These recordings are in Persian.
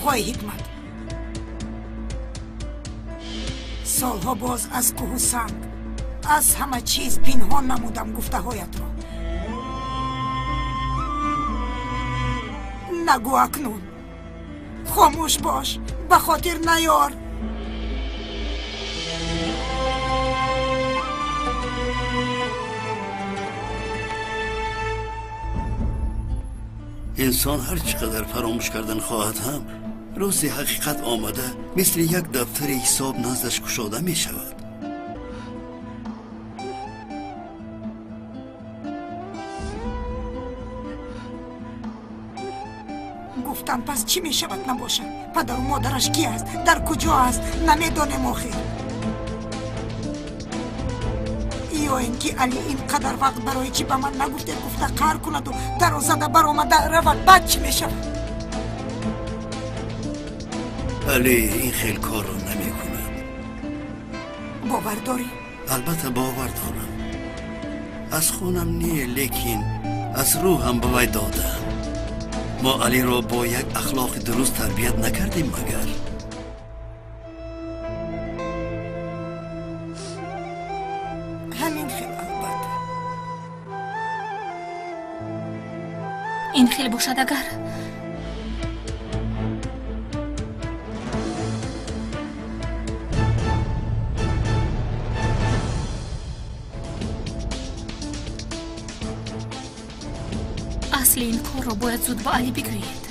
آقای حکمت، سالها باز از کوه و سنگ از همه چیز پنهان نمودم گفته هایت را. نگو اکنون، خاموش باش، به خاطر نیار. انسان هر چقدر فراموش کردن خواهد هم روز حقیقت آمده مثل یک دفتر حساب نزدش گشاده می شود. گفتم پس چی می شود نباشد؟ پدر و مادرش کی است؟ در کجا است؟ نمیدانم آخر. یا اینکه علی اینقدر وقت برای چی به من نگفته گفته قهر کند و در و زده برآمده رود، بعد چی می شود؟ علی این خیلی کار رو نمی کند. باور داری؟ البته باور دارم. از خونم نیه لیکن از روحم به وی دادم. ما علی را با یک اخلاق درست تربیت نکردیم مگر؟ همین خیلی البته. این خیلی باشد اگر اصل این کار را باید زود با علی بگویید.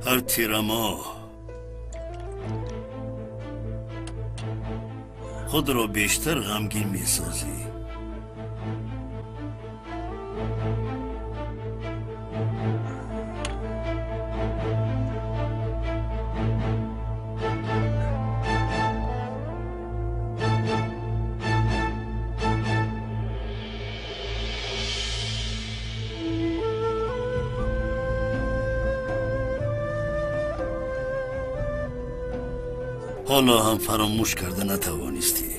هر تیرما خود را بیشتر غمگین می سازی. حالا هم فراموش کرده نتوانستی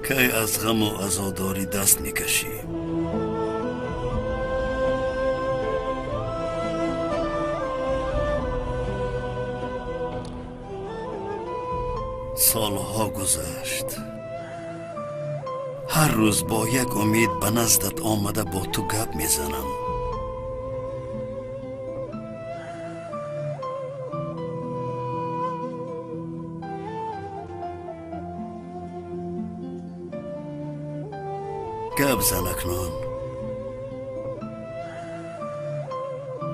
که از غم و عزاداری دست میکشی. سالها گذشت، هر روز با یک امید به نزدت آمده با تو گپ میزنم. گپ زن اکنون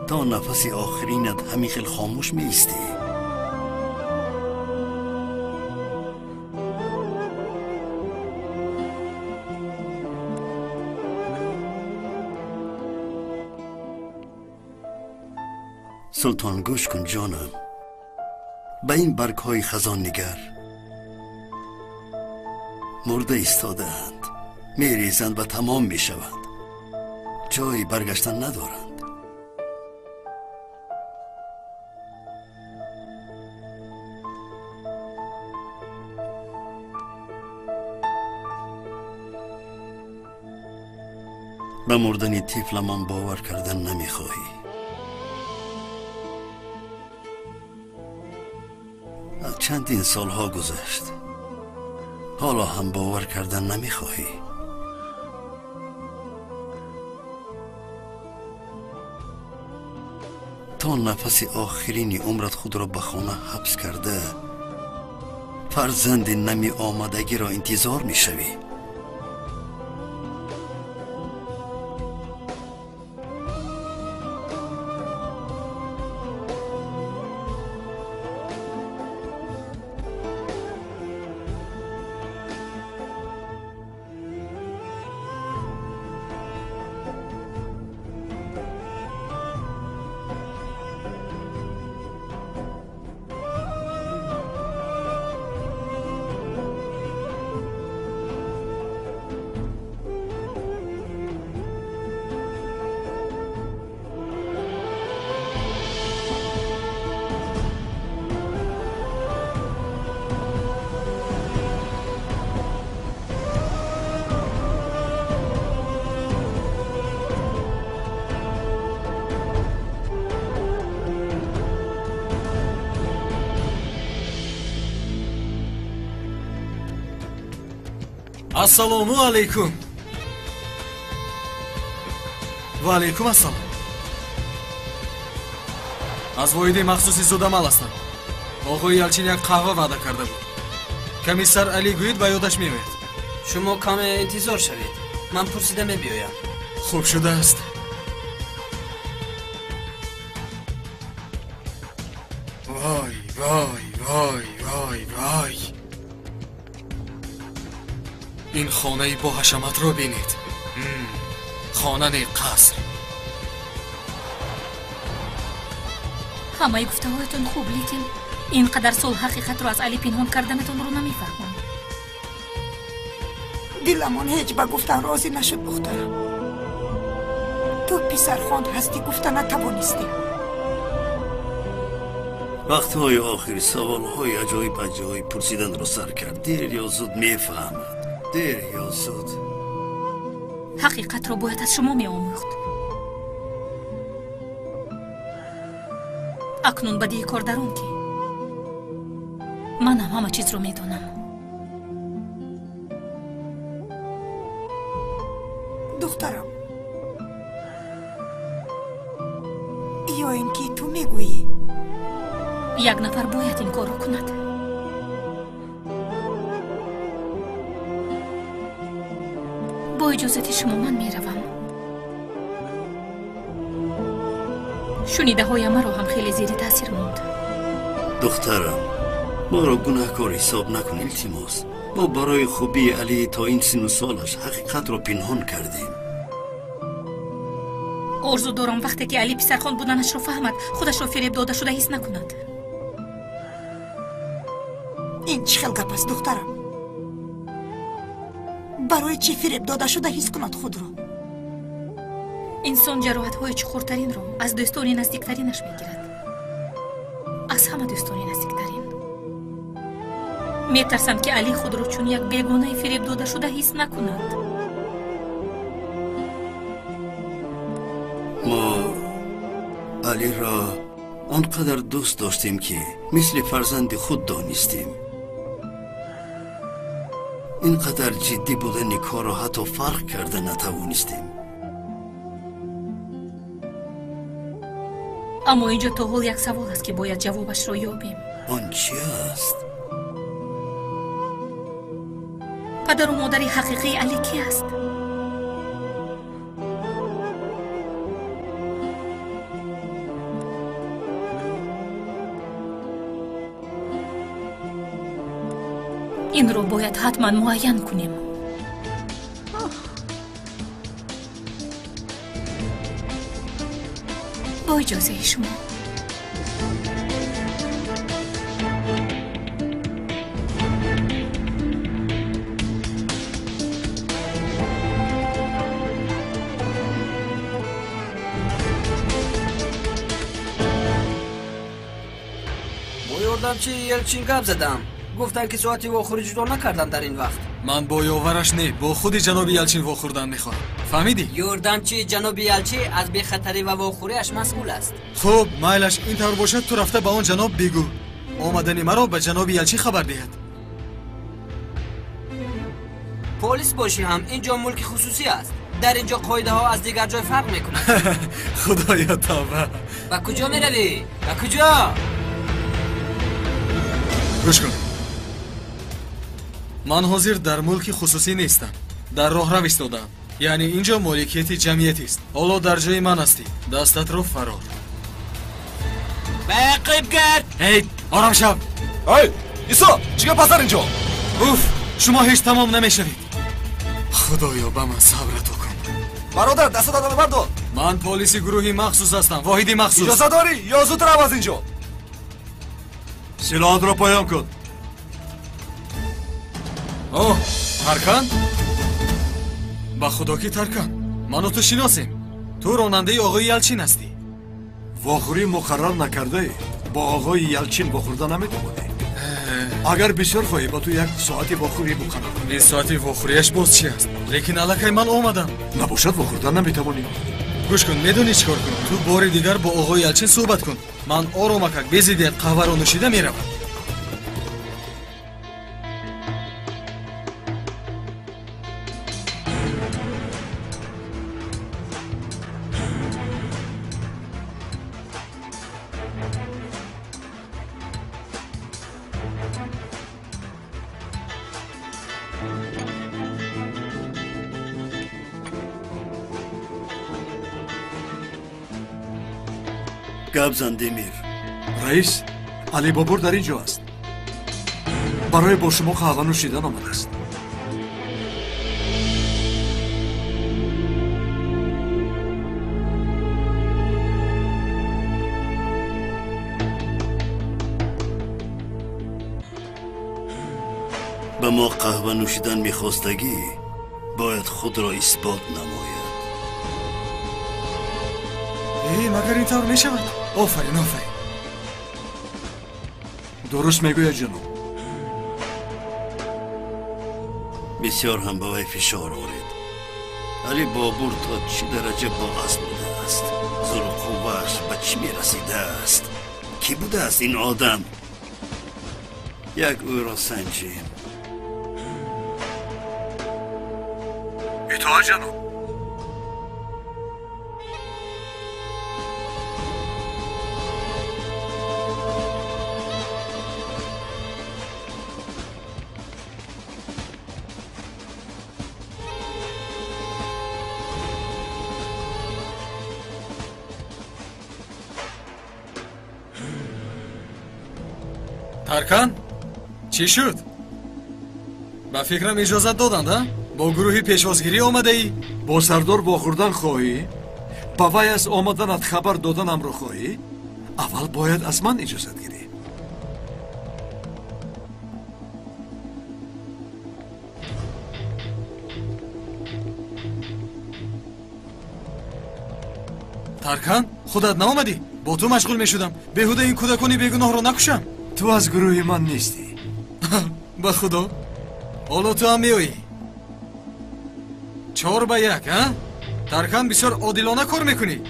تا نفس آخرینت همین خیل خاموش می ایستی. سلطان گوش کن جانم، به این برگ های خزان نگر. مرده ایستاده اند، می ریزند و تمام می شوند، جایی برگشتن ندارند. به مردن طفلمان باور کردن نمیخواهی. چندین سالها گذشت، حالا هم باور کردن نمیخواهی. تا نفس آخرین عمرت خود را به خانه حبس کرده فرزند نمی آمدگی را انتظار میشوی. Assalomu alaykum. Va alaykum assalom. Az voidi maxsusi sudamal ҳастам. Оғои Ялчин як қаҳва ваъда карда буд. Комиссар Али гӯяд ба ёдаш меояд. Шумо каме интизор шавед. Ман пурсида мебиёям. Хуб шудааст. Вой, вой, вой, вой, вой. این خانه با حشمت رو بینید. خانه قصر. همه گفته‌هایتون خوب، لیکن اینقدر سال حقیقت رو از علی پنهان کردنتون رو نمیفهمم. دلمان هیچ به گفتن راضی نشد دخترم. تو پسرخوان هستی گفتن نتوانستی. وقتهای آخر سوالهای عجایب پرسیدن رو سر کرد. دیر یا زود میفهمد. دیر یا زود. حقیقت رو باید از شما می‌آموخت. اکنون بدی کار درون که من هم همه چیز رو میدونم. دخترم، یا اینکه تو میگویی یک نفر باید این کار رو کند. با اجازت شما من میروم. شنیده های ما رو هم خیلی زیر تاثیر موند. دخترم، ما را گناهکار حساب نکن التماس. ما برای خوبی علی تا این سن و سالش حقیقت را پنهان کردیم. آرزو دارم وقتی که علی پسرخوان بودنش رو فهمد خودش رو فریب داده شده حس نکند. این چه خیل گپ است دخترم؟ برای چی فریب داده شده حس کند خود رو؟ انسان جراحت های چخورترین رو از دوستان نزدیکترینش میگیرد. از همه دوستان نزدیکترین. میترسم که علی خود رو چون یک بیگانه فریب داده شده حس نکند. ما علی را آنقدر دوست داشتیم که مثل فرزند خود دانستیم. اینقدر جدی بودن کار را حتی فرق کرده نتوانستیم. اما اینجا تا حال یک سوال است که باید جوابش را یابیم. آن چی است؟ پدر و مادر حقیقی علی کی است؟ این رو باید حتما معین کنیم. با اجازه شما. با یاردمچی یلچین گپ زدم. گفتن که ساعتی واخوری جدا نکردن در این وقت. من با یاورش نه، با خود جناب یلچین واخوردن میخوام. فهمیدی؟ یوردمچی جناب یلچی از بی‌خطری و واخوریش مسئول است. خب مایلش اینطور باشد تو رفته به اون جناب بگو آمدن مرا به جناب یلچین خبر دهد. پلیس باشی هم اینجا ملک خصوصی است. در اینجا قاعده ها از دیگر جای فرق میکنه. خدایا توبه. و کجا میروی؟ و کجا؟ گوش کن. من حاضر در ملک خصوصی نیستم. در راه رو ایستادم. یعنی اینجا مالکیت جمعیتی است. حالا در جای من هستی. دستت رو فرار. بقیب کرد. هی آرام شو. ای ایسا چیکار پسر اینجا؟ اوف شما هیچ تمام نمیشوید. خدایا به من صبرت کن. برادر دست دادن بردار. من پلیس گروهی مخصوص هستم. واحدی مخصوص. اجازه داری یا زودتر رو از اینجا؟ سلاحات را پایان کن. اوه ترکان؟ با خدا کی ترکان؟ منو تو شناسیم. تو راننده آقای یلچین هستی. واخوری مقرر نکرده با آقای یلچین واخورده نمیتوانی. اگر بسیار خواهی با تو یک ساعتی واخوری مقرر کنی. 20 ساعتی واخوریش باز چی است؟ لیکن الکی من آمدم. نباشد واخورده نمیتوانی. گوش کن میدونی چیکار کن؟ تو بار دیگر با آقای یلچین صحبت کن. من آرامک بزیده قهوه رو نوشیده میروم. گپ زن دمیر. رئیس علی بابور در اینجا است. برای با شما قهوه نوشیدن آمده است. به ما قهوه نوشیدن میخواستگی باید خود را اثبات نماید. مگر اینطور میشود؟ آفرین آفرین. درست میگوید جناب. بسیار هم به وی فشار آورید. علی بابور تا چی درجه با اسب بوده است؟ زور و قوه‌اش به چی میرسیده است؟ کی بوده است این آدم؟ یک او را سنجیم. اطاعت جناب. ترکان؟ چی شد؟ با فکرم اجازت دادند ها؟ با گروهی پیشوازگیری آمده ای؟ با سردار واخوردن خواهی؟ با وی از آمدنت خبر دادنم رو خواهی؟ اول باید از من اجازت گیری. ترکان خودت نامدی؟ با تو مشغول می شدم. بهوده این کودکانی بیگناه رو نکشم. تو از گروه من نیستی. به خدا حالا تو هم میایی 4 به 1 ها؟ ترکان بسیار عادلانه کار میکنی.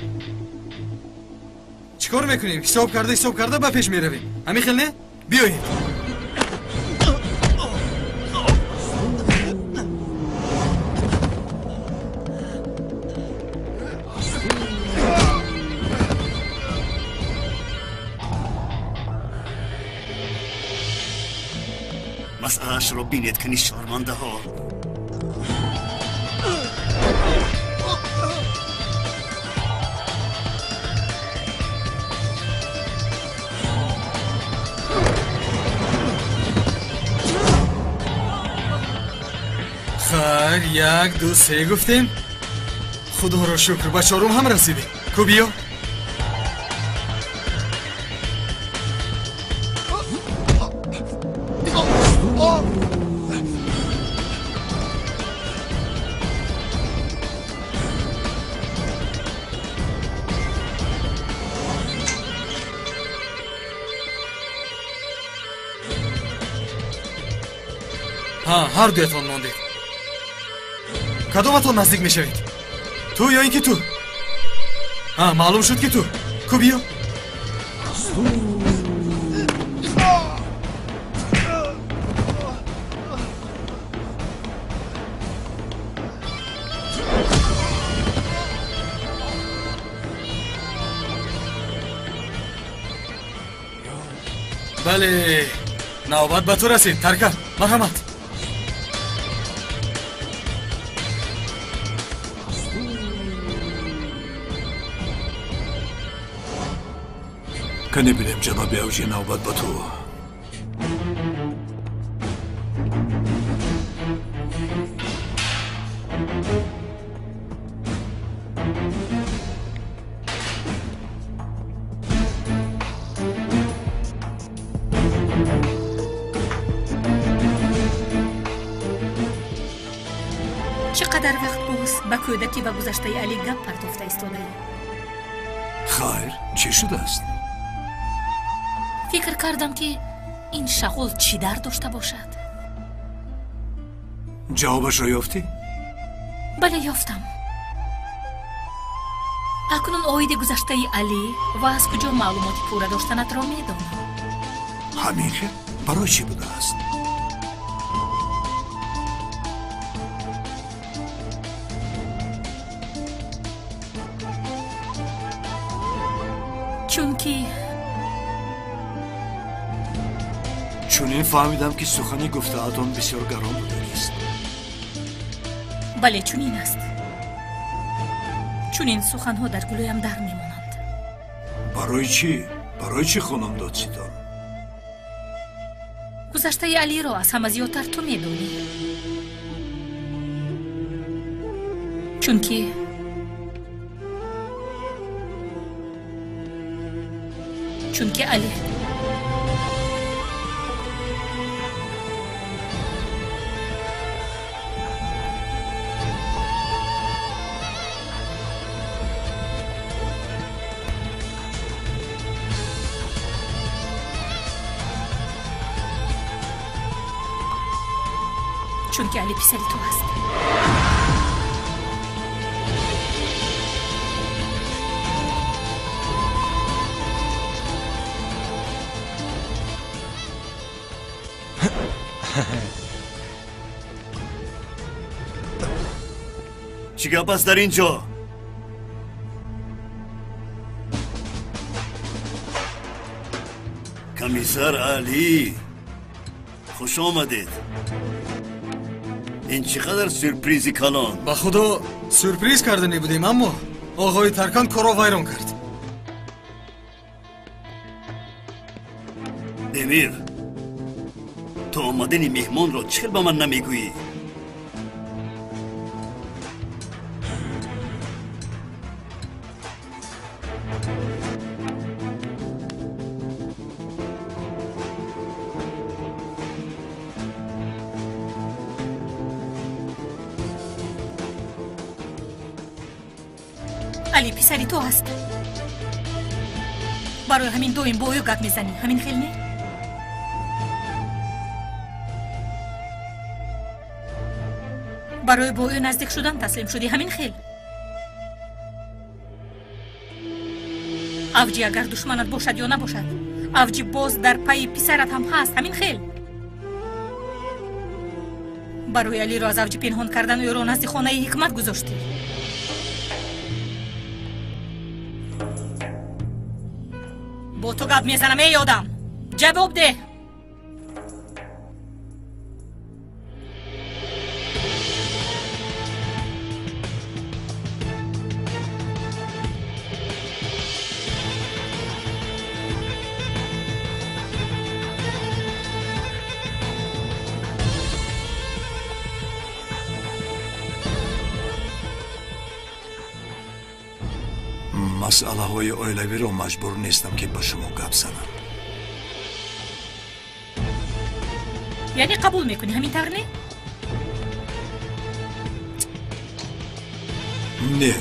چیکار میکنیم؟ حساب کرده به پیش میرویم. همین خیلی نه؟ بیایید. مسئله‌اش را بینید کنی شرمنده ها. خیر 1 2 3 گفتیم. خدا را شکر به 4م هم رسیدیم. کو بیا. ها هر دویتان موندید. کدومتون نزدیک میشوید؟ تو یا اینکه تو؟ ها معلوم شد که تو. کو بیا. بله نوبت به تو رسید. ترکم مرحمت. کنه بینیم جناب اوجی نوبت به تو. چقدر وقت باز با کودکی و گذشته علی گپ پرتافته ایستاده ای؟ خیر چی شده است؟ فکر کردم که این شغل چی در داشته باشد. جوابش را یافتی؟ بله یافتم. اکنون آید گذشته علی و از کجا معلومات پورا داشتنت را میدانم. همین که برای چی بوده است؟ چون این فهمیدم که سخنی گفته‌هاتان بسیار گران بوده است. بله چون این است. چون این سخنها در گلویم در میمانند. برای چی؟ برای چی خانم دادستان؟ گذشته علی را از همه زیادتر تو میدونی. چون که علی پسری تو هست. چی گپ است در اینجا؟ کمیسر علی خوش آمدید. این چقدر سورپریزی کلان. با خدا سورپریز کردنی بودیم اما آقای ترکان کارو ویران کرد. امیر تو آمدن مهمان را چرا به من نمیگویی؟ علی پسری تو هست. برای همین دویم بایو گپ میزنی. همین خیل نه؟ برای بایو نزدیک شدن تسلیم شدی. همین خیل. اوجی اگر دشمنت باشد یا نباشد اوجی باز در پای پسرت هم هست. همین خیل. برای علی را از اوجی پنهان کردن او را نزد خانه حکمت گذاشتی. با تو گپ میزنم ای آدم. جواب ده. مسئله های اویلوی رو مجبور نیستم که با شما گپ زنم. یعنی قبول میکنی همین طور نه؟ نه.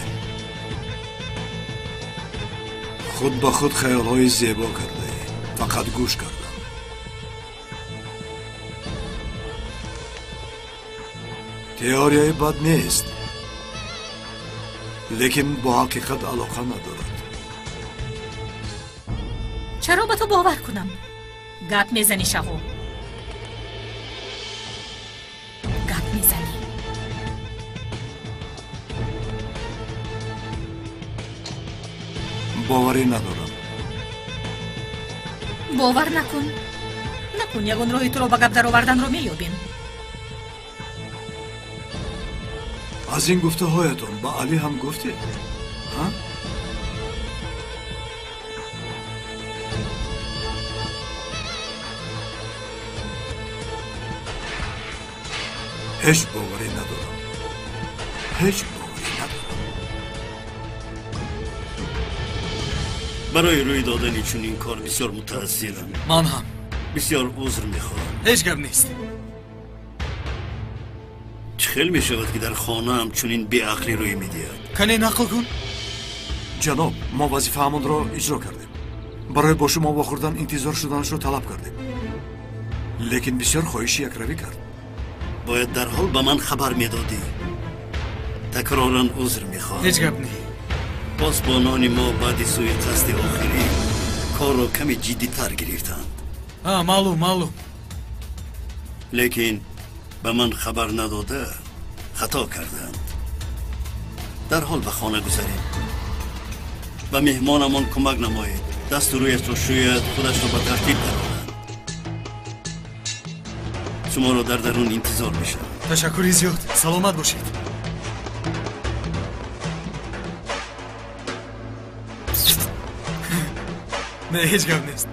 خود با خود خیال های زیبا کرده. فقط گوش کردم. تئوریای بد نیست لیکن با حقیقت علاقه ندارد. چرا به تو باور کنم؟ گپ میزنی شهو، گپ میزنی. باوری ندارم. باور نکن یگان راهی تو رو به گپ در آوردن رو مییابیم. از این گفته هایتون با علی هم گفتی؟ ها؟ هیچ باوری ندارم. هیچ باوری ندارم. برای روی دادن چون این کار بسیار متاسفم. من هم بسیار عذر میخواهم. هیچ گپ نیست. خیلی می شود که در خانه هم چونین بی عقلی روی می دید. کنی نقل کن. جناب ما وظیفه همون را اجرا کردیم. برای با شما واخوردن انتظار شدنش را طلب کردیم. لیکن بسیار خواهش یک روی کرد. باید در حال به من خبر می دادی. تکرارا عذر می خواهم. هیچ گپ نی. پاسبانان ما بعد سوی قصد آخری کار را کمی جدی تر گرفتند. معلوم. لیکن به من خبر نداده خطا کردند. در حال به خانه گذاریم. به مهمانمان کمک نمایید. دست رویش رو شوید، خودش رو به ترتیب درآورد. شما را در درون انتظار میشم. تشکری زیاد. سلامت باشید. نه هیچ گپ نیست.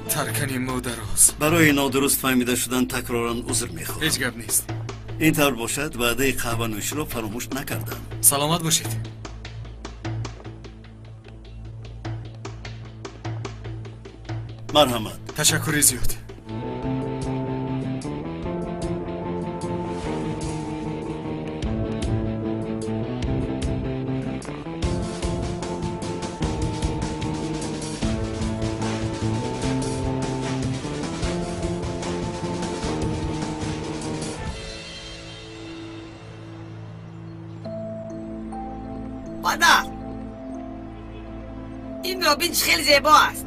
ترکنی مادراز. برای نادرست فهمیده شدن تکرارا عذر میخواهم. هیچ گپ نیست. این طور باشد وعده قهوه نوشی را فراموش نکردم. سلامت باشید. مرحمت. تشکری زیاد. مادر این رابینش خیلی زیبا است.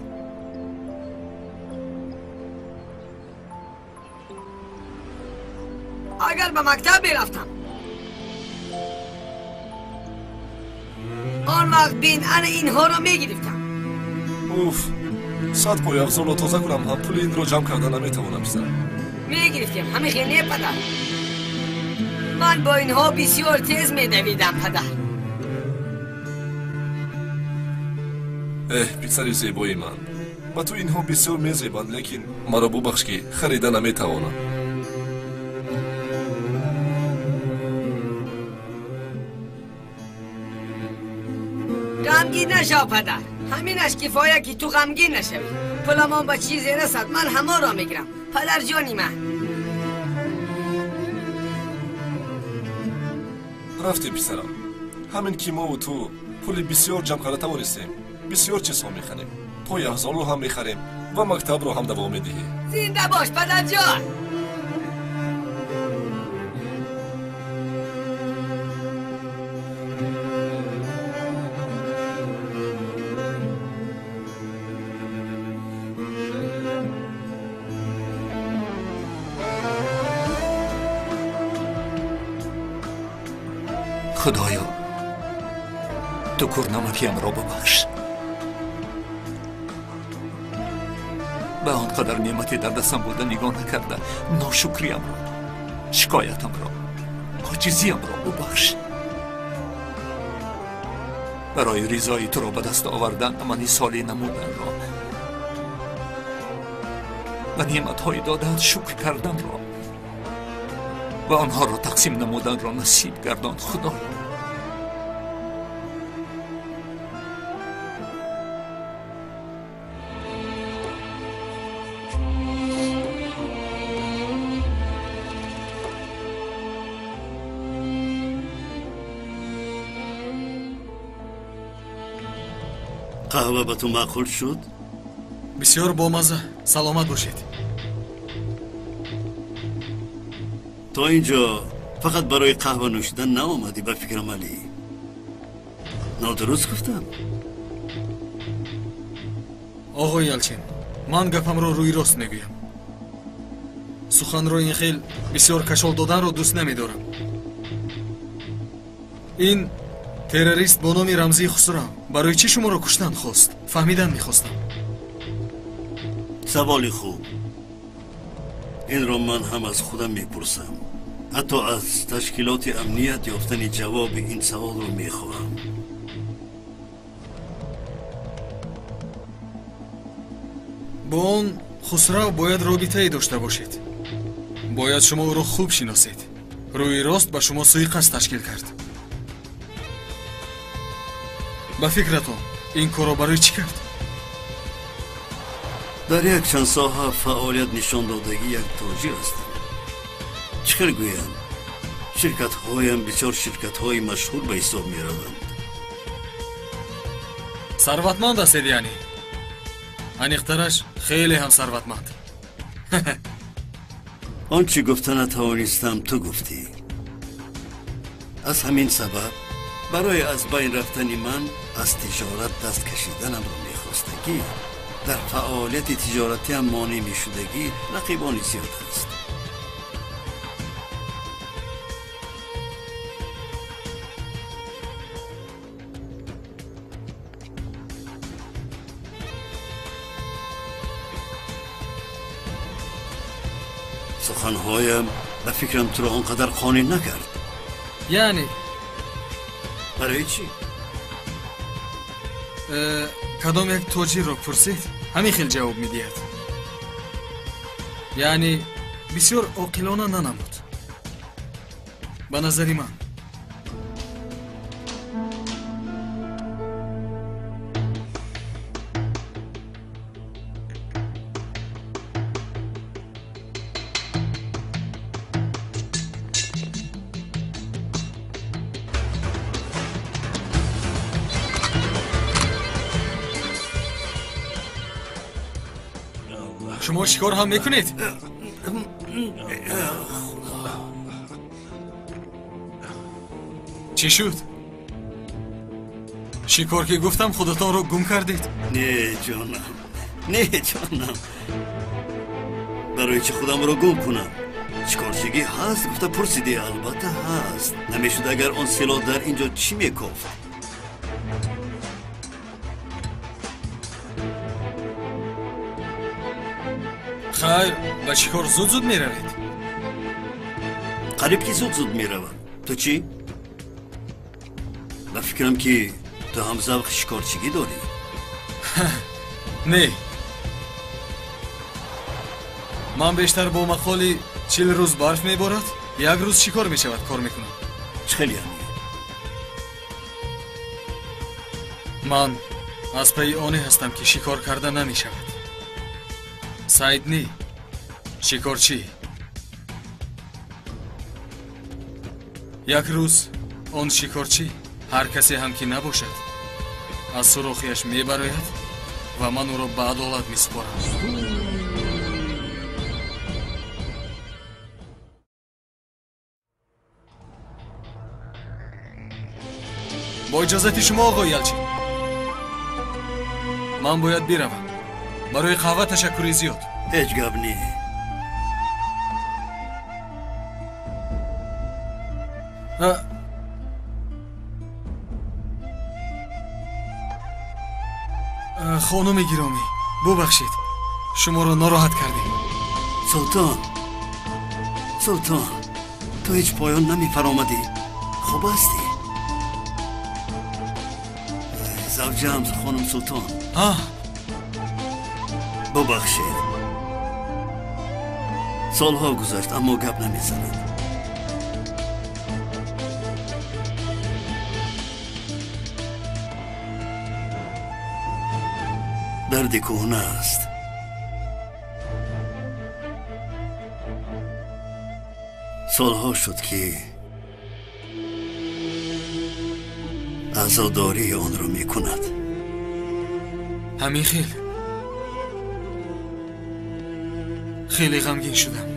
اگر به مکتب برفتم آن وقت بین انا اینها را میگرفتم. اوف 100 پایافزار را تازه کنم هم پول این را جمع کردن نمیتوانم پسرم. میگرفتیم همه خیلی پدر. من با اینها بسیار تیز میدویدم پدر. پسر زیبای من با تو اینها بسیار میزیبند لیکن مرا ببخش که خریده نمیتوانم. غمگین نشو پدر. همینش کفایه که تو غمگین نشوی. پولمان با چیزی رسد من همه را میگیرم پدر جانی من. رفتی پسرم. همین که ما و تو پول بسیار جمع کرده توانستیم بسیار چیزها میخریم. پایافزار رو هم میخریم و مکتب رو هم دوام میدهی. زنده باش پدر جان. خدایا تو کورنمتیم را ببخش. به آنقدر نعمتی در دستم بوده نگاه نکرده ناشکریم را شکایتم را عاجزیم را ببخش. برای رضای تو را به دست آوردن من سالی نمودن را و نعمت‌های دادن شکر کردن را و آنها را تقسیم نمودن را نصیب گردان خدا. قهوه به تو معقول شد؟ بسیار بامزه. سلامت باشید. تا اینجا فقط برای قهوه نوشیدن نآمدی به فکرم علی. نادرست گفتم؟ آقای یلچین، من گپم رو روی راست میگویم. سخن رو این خیل بسیار کشال دادن رو دوست نمیدارم. این تروریست با نام رمزی خسرو برای چی شما رو کشتن خواست؟ فهمیدن میخواستم. سوالی خوب. این رو من هم از خودم میپرسم. حتی از تشکیلات امنیت یافتن جواب این سوال رو میخواهم. با اون خسرو باید رابطه‌ای داشته باشید. باید شما او رو خوب شناسید. روی راست به شما سوی قصد تشکیل کرد. به فکرتون این کارو برای چی کرد؟ در یک چند ساحه فعالیت نشان دادگی یک تاجر هستم. چیکار گویم؟ شرکت هایم بسیار شرکت های مشهور به حساب می روند. ثروتمند هستید یعنی؟ انیخترش خیلی هم ثروتمند. آنچه گفتن نتوانستم تو گفتی. از همین سبب برای از بین رفتن من از تجارت دست کشیدنم رو میخواستگی در فعالیت تجارتی هم مانع میشدگی رقیبانی زیاد هست. سخنهایم به فکرم تو را آنقدر قانع نکرد. یعنی برای چی؟ کدام یک تاجر رو پرسید همین خیل جواب میدهد. یعنی بسیار عاقلانه ننمود به نظری من. شما شکار هم میکنید؟ چی شد؟ شکار که گفتم خودتان رو گم کردید؟ نه جانم، نه جانم. برای چه خودم رو گم کنم؟ شکارچگی هست گفته پرسیدی. البته هست. نمیشد اگر آن سلاح در اینجا چی میکفت؟ خیر به شکار زود زود میروید؟ قریب که زود زود میروم. تو چی؟ به فکرم که تو هم ذوق شکارچگی داری. نه، من بیشتر با مقالی 40 روز برف میبارد، یک روز شکار میشود کار میکنم. خیلی همی. من از پی آنی هستم که شکار کرده نمیشود. سعید نی شکارچی. یک روز آن شکارچی هر کسی هم که نباشد از سوراخیش میبراید و من او را به عدالت میسپارم. با اجازت شما آقای یلچین من باید بروم. برای قهوه تشکری زیاد. هیچ گپ نی. خانم گرامی ببخشید، шуморо нороҳат кардем. султон ту ҳеҷ поён намефаромадӣ. хуб ҳастӣ? завҷам хонум султон, бубахшед. солҳо гузашт, аммо гап намезанад. дарди кӯҳна аст. солҳо шуд ки азодории онро мекунад. ҳамин хеле ғамгин шудам.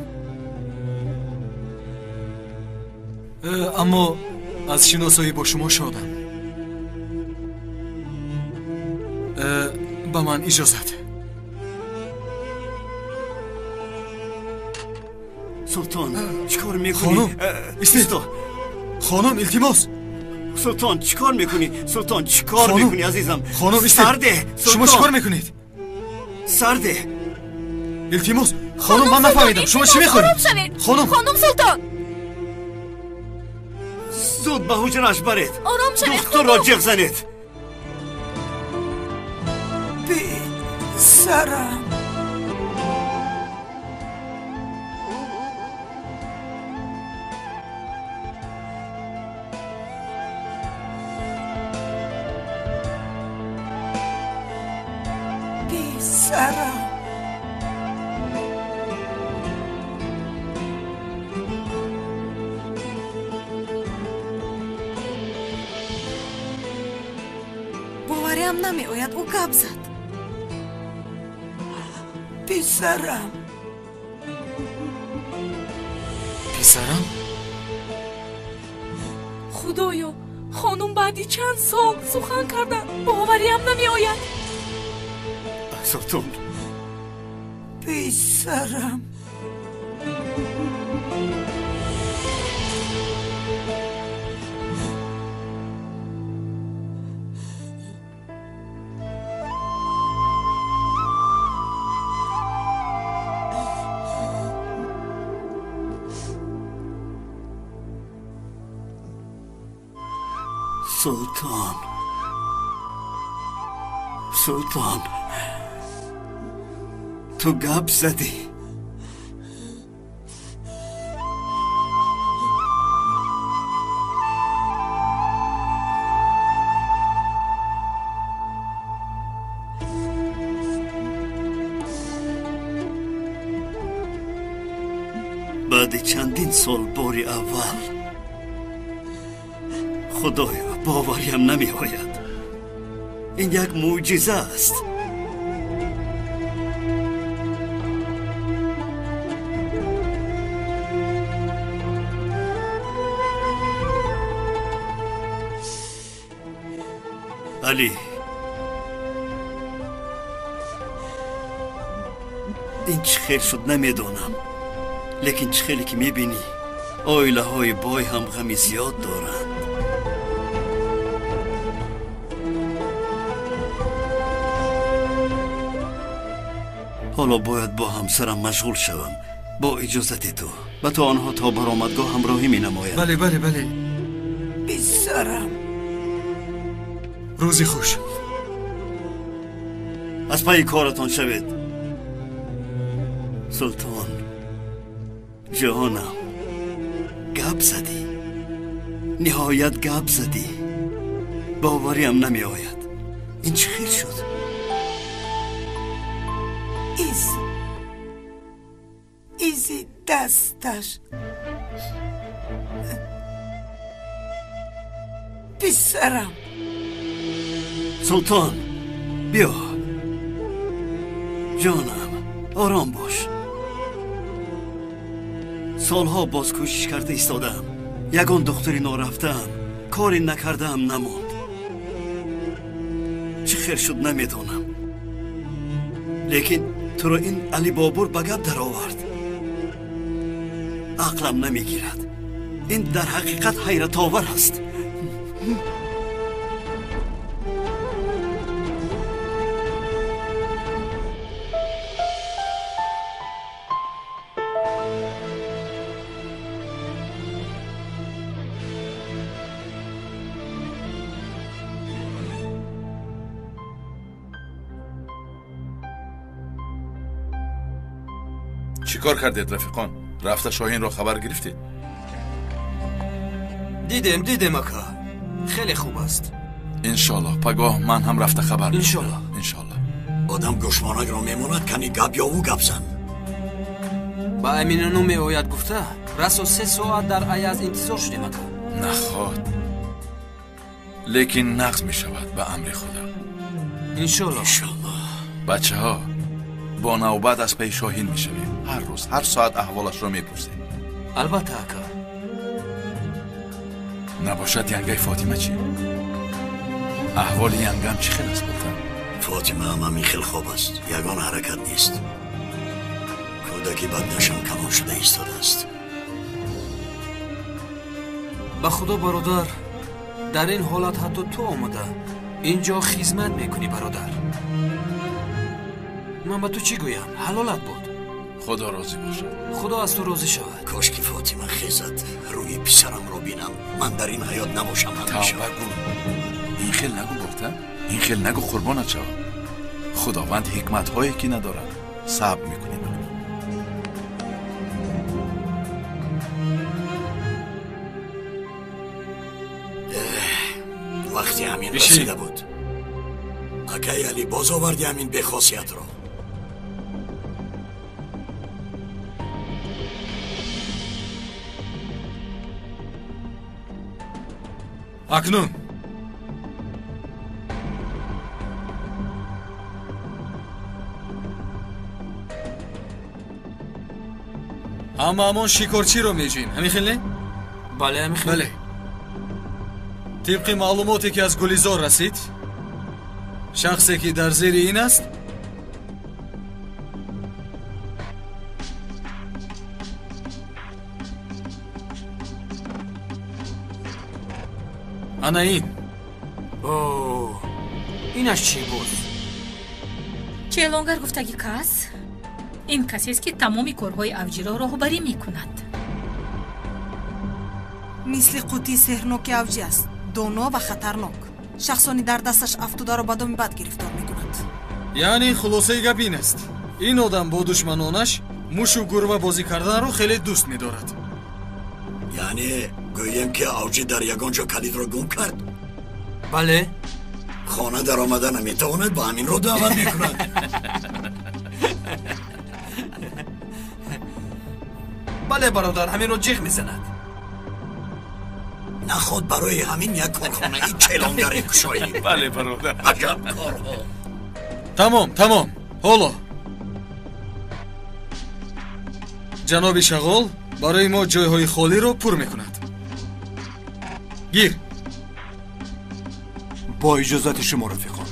аммо аз шиносоӣ бо шумо шодам. ба ман иҷозат. султон, чикор мекунӣ? хонум, исто. хонум, илтимос. султон, чикор мекунӣ? Султон, чикор мекунӣ азизам? хонум, исто. Сарде, шумо чикор мекунед? сарде. илтимос, хонум, ман нафаҳмидам. шумо чӣ мехоҳед? хонум, султон. зуд ба ҳуҷрааш баред. ором шавед. духтурро ҷиғ занед. پسرم پسرم باوریم نمی‌آید او گپ زد. پسرم پسرم؟ خدایا خانم بعدی چند سال سخن کردن، باوریم نمی آید. سلطان پسرم سلطان تو گپ زدی. بعد چندین سال باری اول خدایا باوریم نمی آید. این یک معجزه است. علی این چه خیر شد نمیدونم، لیکن چه خیلی که میبینی آیله های بای هم غمی زیاد دارند. حالا باید با همسرم مشغول شوم. با اجازت تو و تو آنها تا برآمدگاه همراهی می نماید. بله بله بله. پسرم روزی خوش. از پای کارتان شوید. سلطان جهانم گپ زدی، نهایت گپ زدی. باوریم نمی آید. این چه خیر شد؟ ایزی دستش پسرم. سلطان بیا جانم، آرام باش. سالها باز کوشش کرده ایستادم، یگان دختری نارفتم، کاری نکردم نماند. چه خیر شد نمیدونم، لیکن تو رو این علی بابور به گپ در آورد. عقلم نمیگیرد. این در حقیقت حیرت آور است. چیکار کردید رفیقان؟ رفته شاهین را خبر گرفتید؟ دیدم اکا. خیلی خوب است. انشالله پگاه من هم رفته خبر می‌دم. انشالله. آدم گوشمانک را میموند کنی گپ یاوو گپ زن. با امینانو میآید گفته رسو 3 ساعت در ایاز انتظار شدیم اکا. نخواد. لیکن نقض می شود به امر خدا. انشالله. بچه ها با نوبت از پی شاهین می شویم. هر روز هر ساعت احوالش را می پرسیم. البته اکا. نباشد ینگه فاطمه چی؟ احوال ینگم چی خیلی است بودن؟ فاطمه هم همین خیلی خوب است. یگان حرکت نیست. کودکی بدنشم کمان شده ایستاده است. به خدا برادر در این حالت حتی تو آمده اینجا خدمت میکنی برادر. من به تو چی گویم؟ حلالت بود. خدا راضی باشد. خدا از تو راضی شود. کاش که فاطمه خیزد روی پسرم رو بینم. من در این حیات نباشم همیشه. توبه گو. این خیل نگو بابتا. این خیل نگو قربانت شوم. خداوند حکمت هایی که ندارد صبر میکنیم. وقتی همین رسیده بود. اکای علی باز آوردی همین بخاصیت رو. اکنون اما همون شکارچی رو میجین همین خیلی؟ بله همین خیلی. بله. طبق معلوماتی که از گلیزار رسید شخصی که در زیر این است انا این. اوه اینش چی بود؟ چیلونگر گفتگی کس این کسی است که تمامی کارهای اوجی را راهبری میکند. مثل قوطی سحرناک اوجی است. دونا و خطرناک. شخصانی در دستش افتوده را به دام بد گرفتار میکند. یعنی خلاصه گپ این است این آدم با دشمنانش موش و گربه بازی کردن رو خیلی دوست می‌دارد. یعنی گوییم که اوجی در یگان جا کلید را گم کرد؟ بله. خانه در آمده نمیتواند با همین رو دعوت میکند. بله برادر همین رو جیغ میزند. نه خود برای همین یک کارخانه ای چلانگر کشایی. بله برادر. عجب کارها. تمام حالا جناب شغال برای ما جایهای خالی رو پر میکند. گیر. با اجازت شما رفیقان.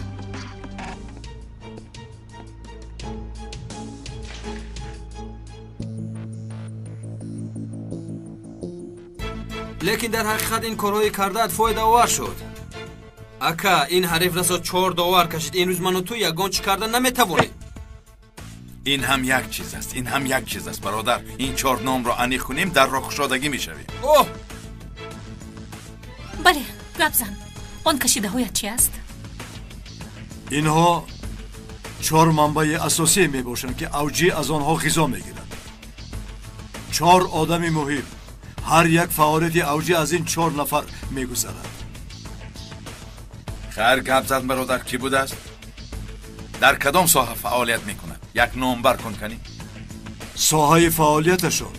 لیکن در حقیقت این کارهای کردت فایده آور شد. اکا این حریف رسا 4 داور کشید. این روز من و تو یگان چی کردن نمیتوانیم. این هم یک چیز است. این هم یک چیز است برادر. این 4 نام را انیق کنیم در راه کشادگی میشویم. اوه بله گپ زن. آن کشیده هایت چی است؟ اینها 4 منبع اساسی می باشند که اوجی از آنها غذا میگیرد. 4 آدم مهم. هر یک فعالیت اوجی از این 4 نفر میگذرد. خیر گپ زد برادر کی بود است؟ در کدام ساحه فعالیت میکند؟ یک نامبر کن کنی؟ ساحه فعالیتشان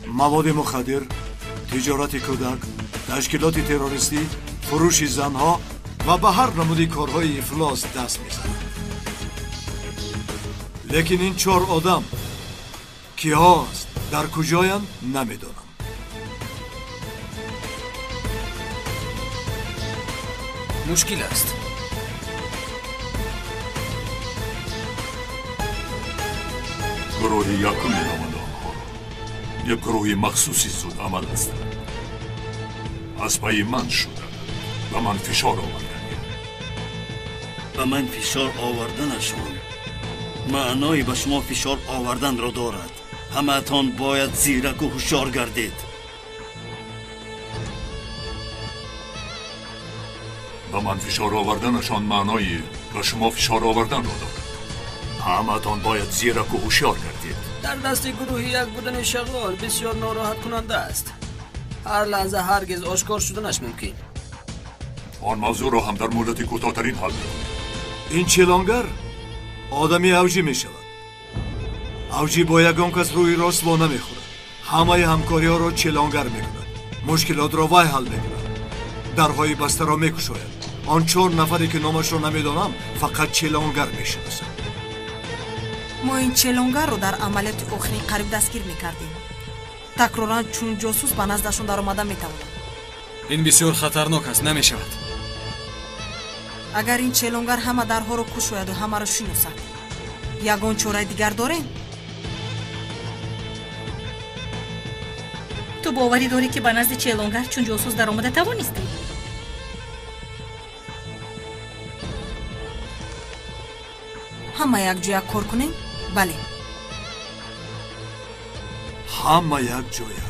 مواد مخدر، تجارت کودک، تشکیلات تروریستی، فروش زنها و به هر نمودی کارهای افلاس دست میزنند. لیکن این 4 آدم کیها است؟ در کجایند؟ نمیدانم. مشکل است. گروه یکم نامند آنها یک گروه مخصوصی زود عمل هستند. از پای من شده و من فشار آوردن. به من فشار آوردنشان معنای به شما فشار آوردن را دارد. همه‌تان باید زیرک و هوشیار گردید. به من فشار آوردنشان معنای به شما فشار آوردن را دارد. همه‌تان باید زیرک و هوشیار گردید. дар дасти гурӯҳи як будани шағол бисёр нороҳаткунанда аст. ҳар лаҳза ҳаргиз ошкор шуданаш мумкин. он мавзӯъро ҳам дар муддати кӯтоҳтарин ҳал мекунем. ин чилонгар одами авҷӣ мешавад. авҷӣ бо ягон кас рӯи рост во намехӯрад. ҳамаи ҳамкориҳоро чилонгар мекунад. мушкилотро вай ҳал мекунад. дарҳои бастаро мекушояд. он 4 нафаре ки номашро намедонам фақат чилонгар мешиносад. мо ин челонгарро дар амалиёти охирин қариб дастгир мекардем. такроран чун ҷосус ба наздашон даромада метавонад. ин бисёр хатарнок аст, намешавад. агар ин челонгар ҳама дарҳоро кушояду ҳамаро шиносад, ягон чораи дигар дорем? ту боварӣ дорӣ ки ба назди челонгар чун ҷосус даромада тавонистӣ? ҳама якҷоя кор кунем? бале. ҳама якҷоя.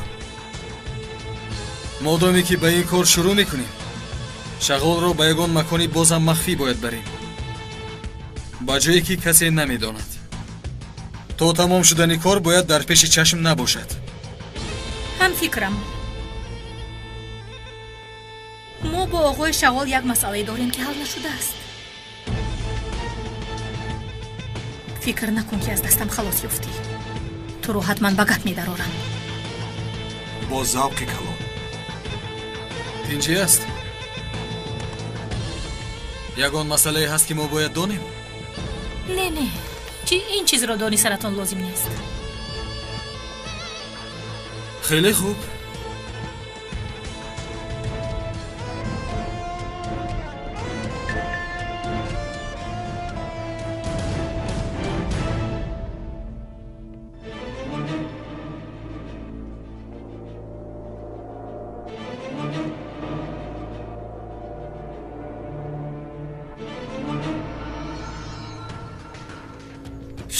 модоме ки ба ин кор шурӯъ мекунем, шағолро ба ягон макони бозам махфӣ бояд барем, ба ҷое ки касе намедонад. то тамом шудани кор бояд дар пеши чашм набошад. ҳамфикрам. мо бо оғои шағол як масъалае дорем ки ҳал нашудааст. фикр накун ки аз дастам халос ёфтӣ. туро ҳатман ба гап медарорам. бо завқи калон. ин чӣ аст? ягон масъалае ҳаст ки мо бояд донем? не чӣ ин чизро донисаратон лозим нест. хеле хуб.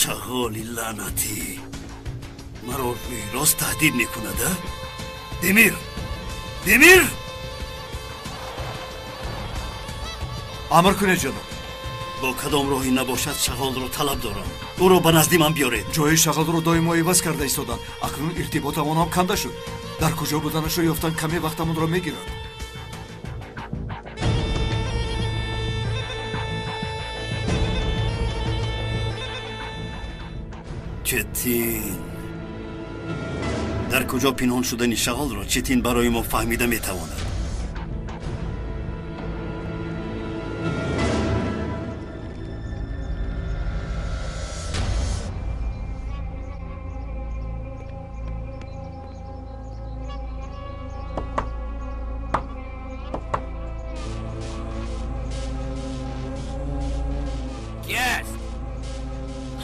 шағоли лаънатӣ маро рӯи рост таҳдид мекунад. демир амр кунед ҷаноб. бо кадом роҳӣ набошад шағолро талаб дорам. ӯро ба назди ман биёред. ҷои шағолро доимо иваз карда истодан. акнун иртиботамон ҳам канда шуд. дар куҷо буданашро ёфтан каме вақтамонро мегирад. читин дар куҷо пинҳон шудани шағолро читин барои мо фаҳмида метавонад.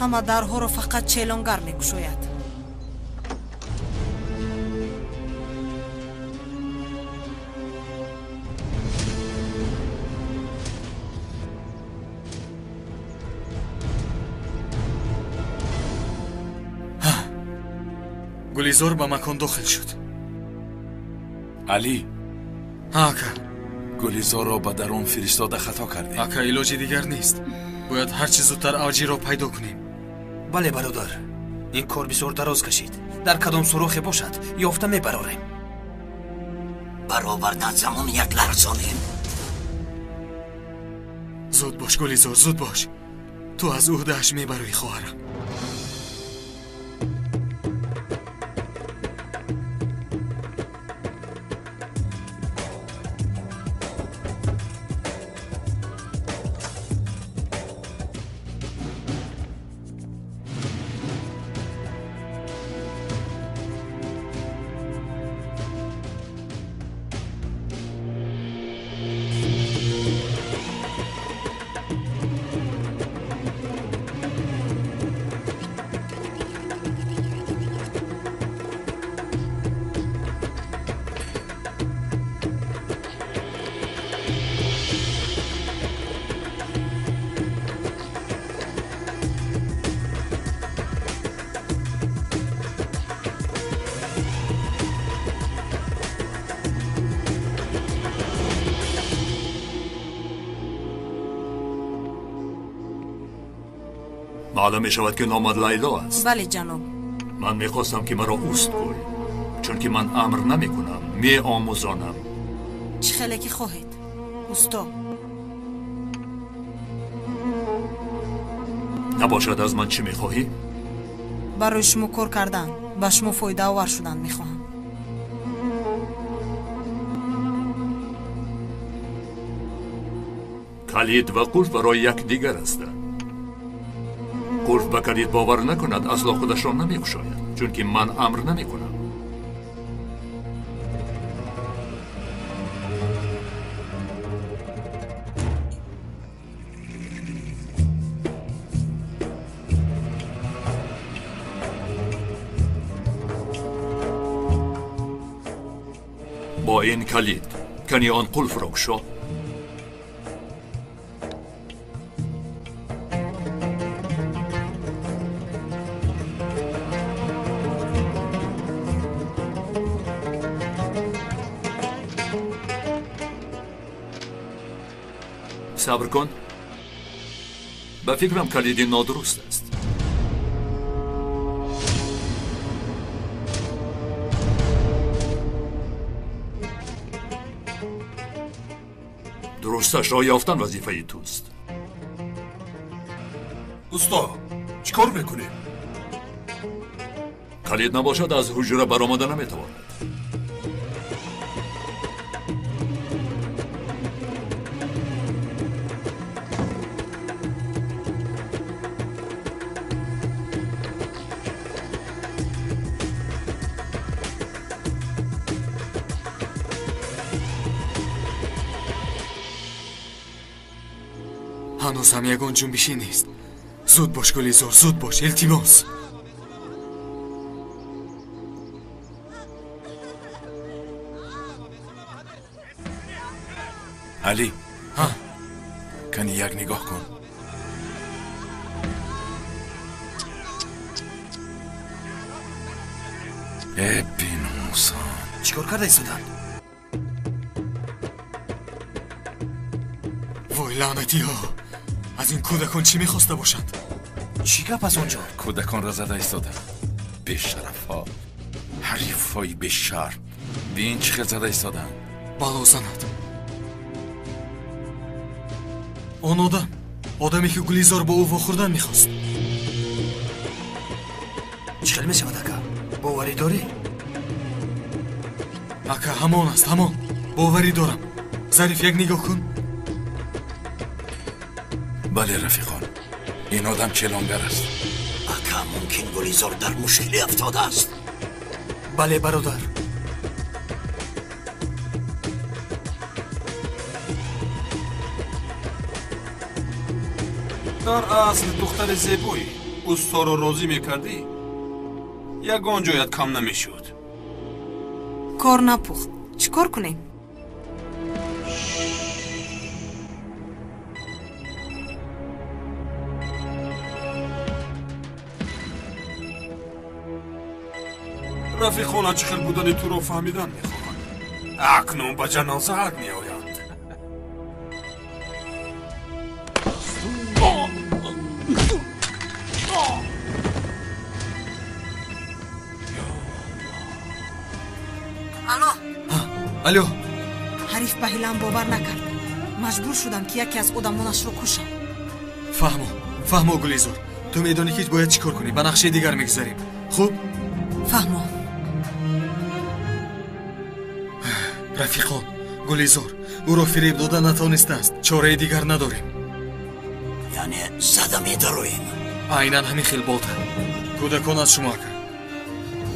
ҳама дарҳоро фақат челонгар мекушояд. гулизор ба макон дохил шуд. алӣ, ака, гулизорро ба дарун фиристода хато кардем. ака, илоҷи дигар нест. бояд ҳар чӣ зудтар авҷиро пайдо кунем. бале бародар, ин кор бисёр дароз кашид. дар кадом сурохе бошад ёфта мебарорем. баробардан замон як ларзонем. зуд бош гулизор, зуд бош. ту аз уҳдааш мебарои хоҳарам. маълум мешавад ки номад лайло аст. бале ҷаноб. من میخواستم که مرا اوست گوی، چون که من امر نمیکنم، می آموزانم. چی خیلی که خواهید اوستا؟ نباشد از من چی میخواهی؟ برای شما کار کردن و شما فایده آور شدن میخواهم. کلید و قلف برای یک دیگر هستند. قلف به کلید باور نکند اصلا خودش را نمیگشاید، چون که من امر نمیکنم. با این کلید کنی آن قلف را گشا. صبر کن. به فکرم کلیدی نادرست است. درستش را یافتن وظیفه توست. اوستا چیکار میکنی؟ کلید نباشد از حجره برآمده نمیتواند. هنوز هم یگان جنبشی نیست. زود باش گلیزار، زود باش، التماس. علی ها کنی یک نگاه کن. ای بینوسان چیکار کرده ایستادن؟ وای لعنتی ها، از این کودکان چی میخواسته باشند؟ چی گپ از اونجا؟ کودکان را زده ایستادن. به شرف ها، حریف های به شرف. بین چی خیل زده ایستادن؟ بالا زند. آن آدمی که گلیزار با او واخوردن میخواست. چی خیل میشود اکا؟ باوری داری؟ اکا همان است، همان. باوری دارم. ظریف یک نگاه کن. بله رفیقان، این آدم چلانگر است. اکا ممکن گلیزار در مشکلی افتاده است. بله برادر. در اصل دختر زیبایی اوستا را راضی میکردی؟ یگان جایت کم نمیشد. کار نپخت. چیکار کنیم؟ رفیقان چه خیل بودن تو را فهمیدن میخواهند. اکنون به جنازه حق میآیند. الو. حریف به حیلم باور نکرد. مجبور شدم که یکی از آدمانش رو کشم. فهمو گلیزار. تو میدانی که باید چیکار کنی. به نقشه دیگر میگذاریم. خوب؟ فهمو. رفیقان، گلیزار او را فریب داده نتوانسته است. چاره دیگر نداریم. یعنی زده میدرویم؟ عیناً همین خیل باته. کودکان از شما کرد.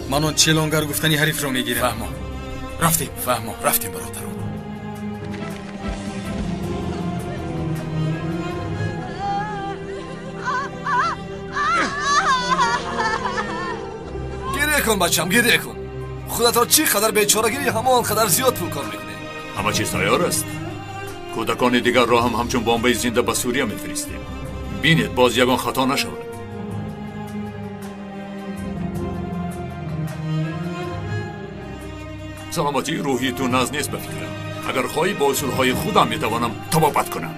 من آن چلانگر گفتنی حریف را میگیرم. فهمو. رفتیم برادران. گریه کن بچم، گریه کن. خودت را چی قدر بیچاره‌گیری همان قدر زیاد پول کار میکنی. همه چیز تیار است. کودکان دیگر را هم همچون بمبئی زنده به سوریه میفرستیم. بینید باز یگان خطا نشود. سلامتی روحی تو ناز نیست بفکرم. اگر خواهی با اصولهای خودم میتوانم طبابت کنم.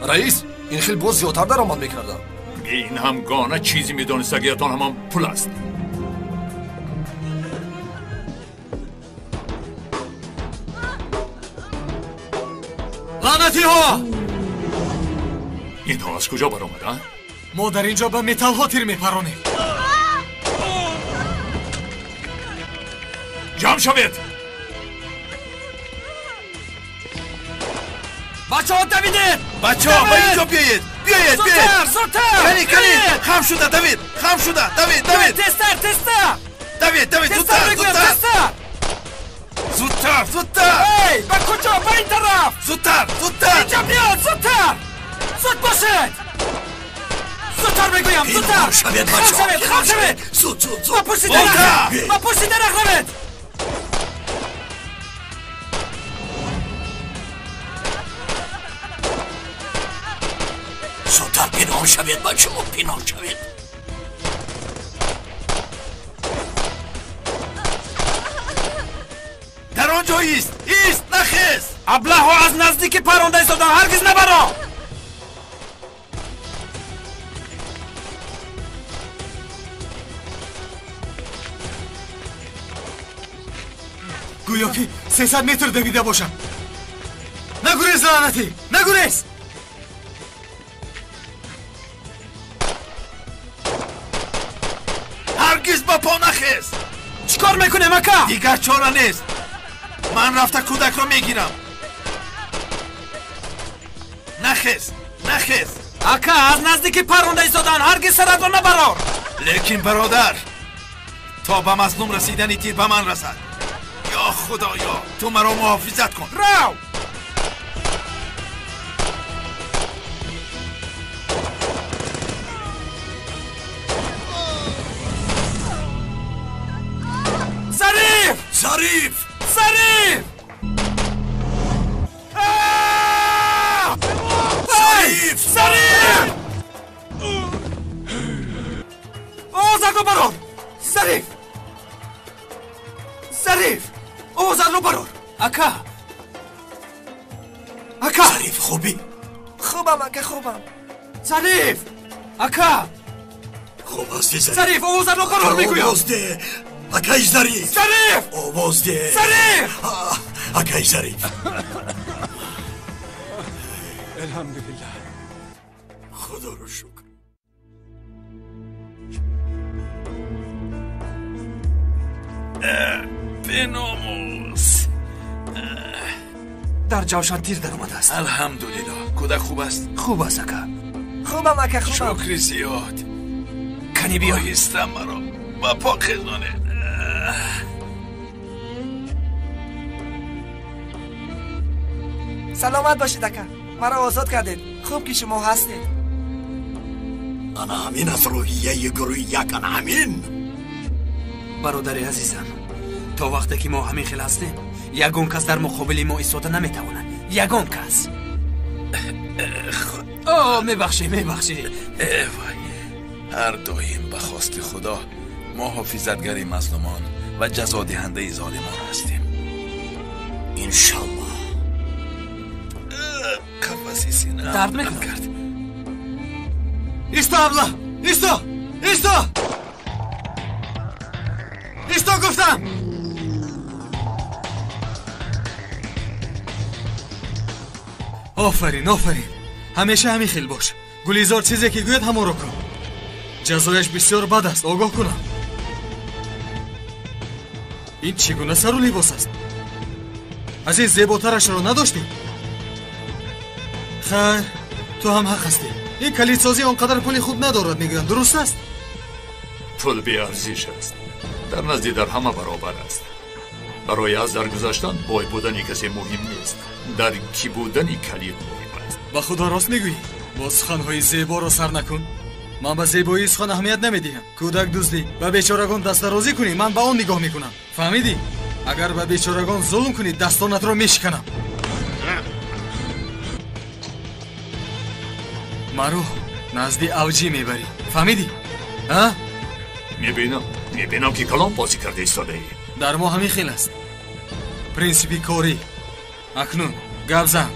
رئیس این خیلی باز زیادتر درآمد میکردم. این همگانه چیزی میدانست که یتان همان پول است. لعنتی ها! اینها از کجا برآمدند؟ ما در اینجا به متال ها تیر میپرانیم. جمع شوید. بچه ها دویدید. بچه ها به اینجا بیایید. بیایید زودتر کنید خم شده دوید. خم شده دوید. تستر دوید زودتر ای با کجا؟ با این طرف. زودتر اینجا بیاد. زود باشید. زودتر بگویم. زودتر خم شوید. زود با پشت درخت روید. زودتر پنهان شوید بچه ها، پنهان شوید. در آنجا ایست نخیز. ابله ها از نزدیک پرونده ایستادن، هرگز نبرا. گویا که 300 متر دویده باشم. نگریز لعنتی، نگریز. هرگز با پا نخیز. چیکار میکنه مکا؟ دیگر چاره نیست. من رفته کودک رو میگیرم. نخیز. اکا از نزدیک پرونده ایستادن، هرگز سرت رو نبرار. لیکن برادر، تا به مظلوم رسیدن تیر به من رسد. یا خدایا تو مرا محافظت کن. رو ظریف اوزد رو برار. ظریف اوزد رو برار. اکا ظریف خوبی؟ خوبم اکا خوبم. ظریف اکا خوب هستی ظریف اوزد رو برار میگویم. آواز ده اکای ظریف. آواز ده اکای ظریف. الحمدلله. خدا رو شکر. بناموس. در جوشان تیر در اومده است. الحمدلله. کودک خوب است؟ خوب است اکا. خوبم اکا خوبم. شکری زیاد. کنی بیا هستم مرا با پا خزانه. سلامت باشید اکا. مرا آزاد کردید. خوب که شما هستید. انا همین از روحیه گروه یکن همین. برادر عزیزم، تا وقتی که ما همین خیل هستیم یگون کس در مقابل ما ایستاده نمیتواند. یگون کس. میبخشی هر دایم به خواست خدا محافظتگر مظلومان و جزا دهنده ظالمان هستیم. انشالله. کفاسی سینه درد میکنه. ایستا ابله، ایستا گفتم. آفرین همیشه همین خیل باش. گلیزار چیزی که گوید همون رو کن. جزایش بسیار بد است، آگاه کنم. این چگونه سر و لباس است؟ از این زیباترش رو نداشتی؟ خیر، تو هم حق هستی. این کلیدسازی آنقدر پول خوب ندارد میگویند، درست است؟ پول بی ارزش است. در نزد در همه برابر است. برای از درگذشتن بای بودن کسی مهم نیست. در کی بودن کلید مهم است. با خدا راست میگویی. با سخنهای زیبا را سر نکن. من به زیبایی سخن اهمیت نمیدهم. کودک دزدی به بیچارگان دسترازی کنی، من به آن نگاه میکنم. فهمیدی؟ اگر به بیچارگان ظلم کنی دستانت را میشکنم. مرو نزدی اوجی میبری. فهمیدی؟ ها؟ میبینم که کلام بازی کرده ایستاده ای. در ما همین خیل است. پرینسیپی کاری. اکنون گپ زن.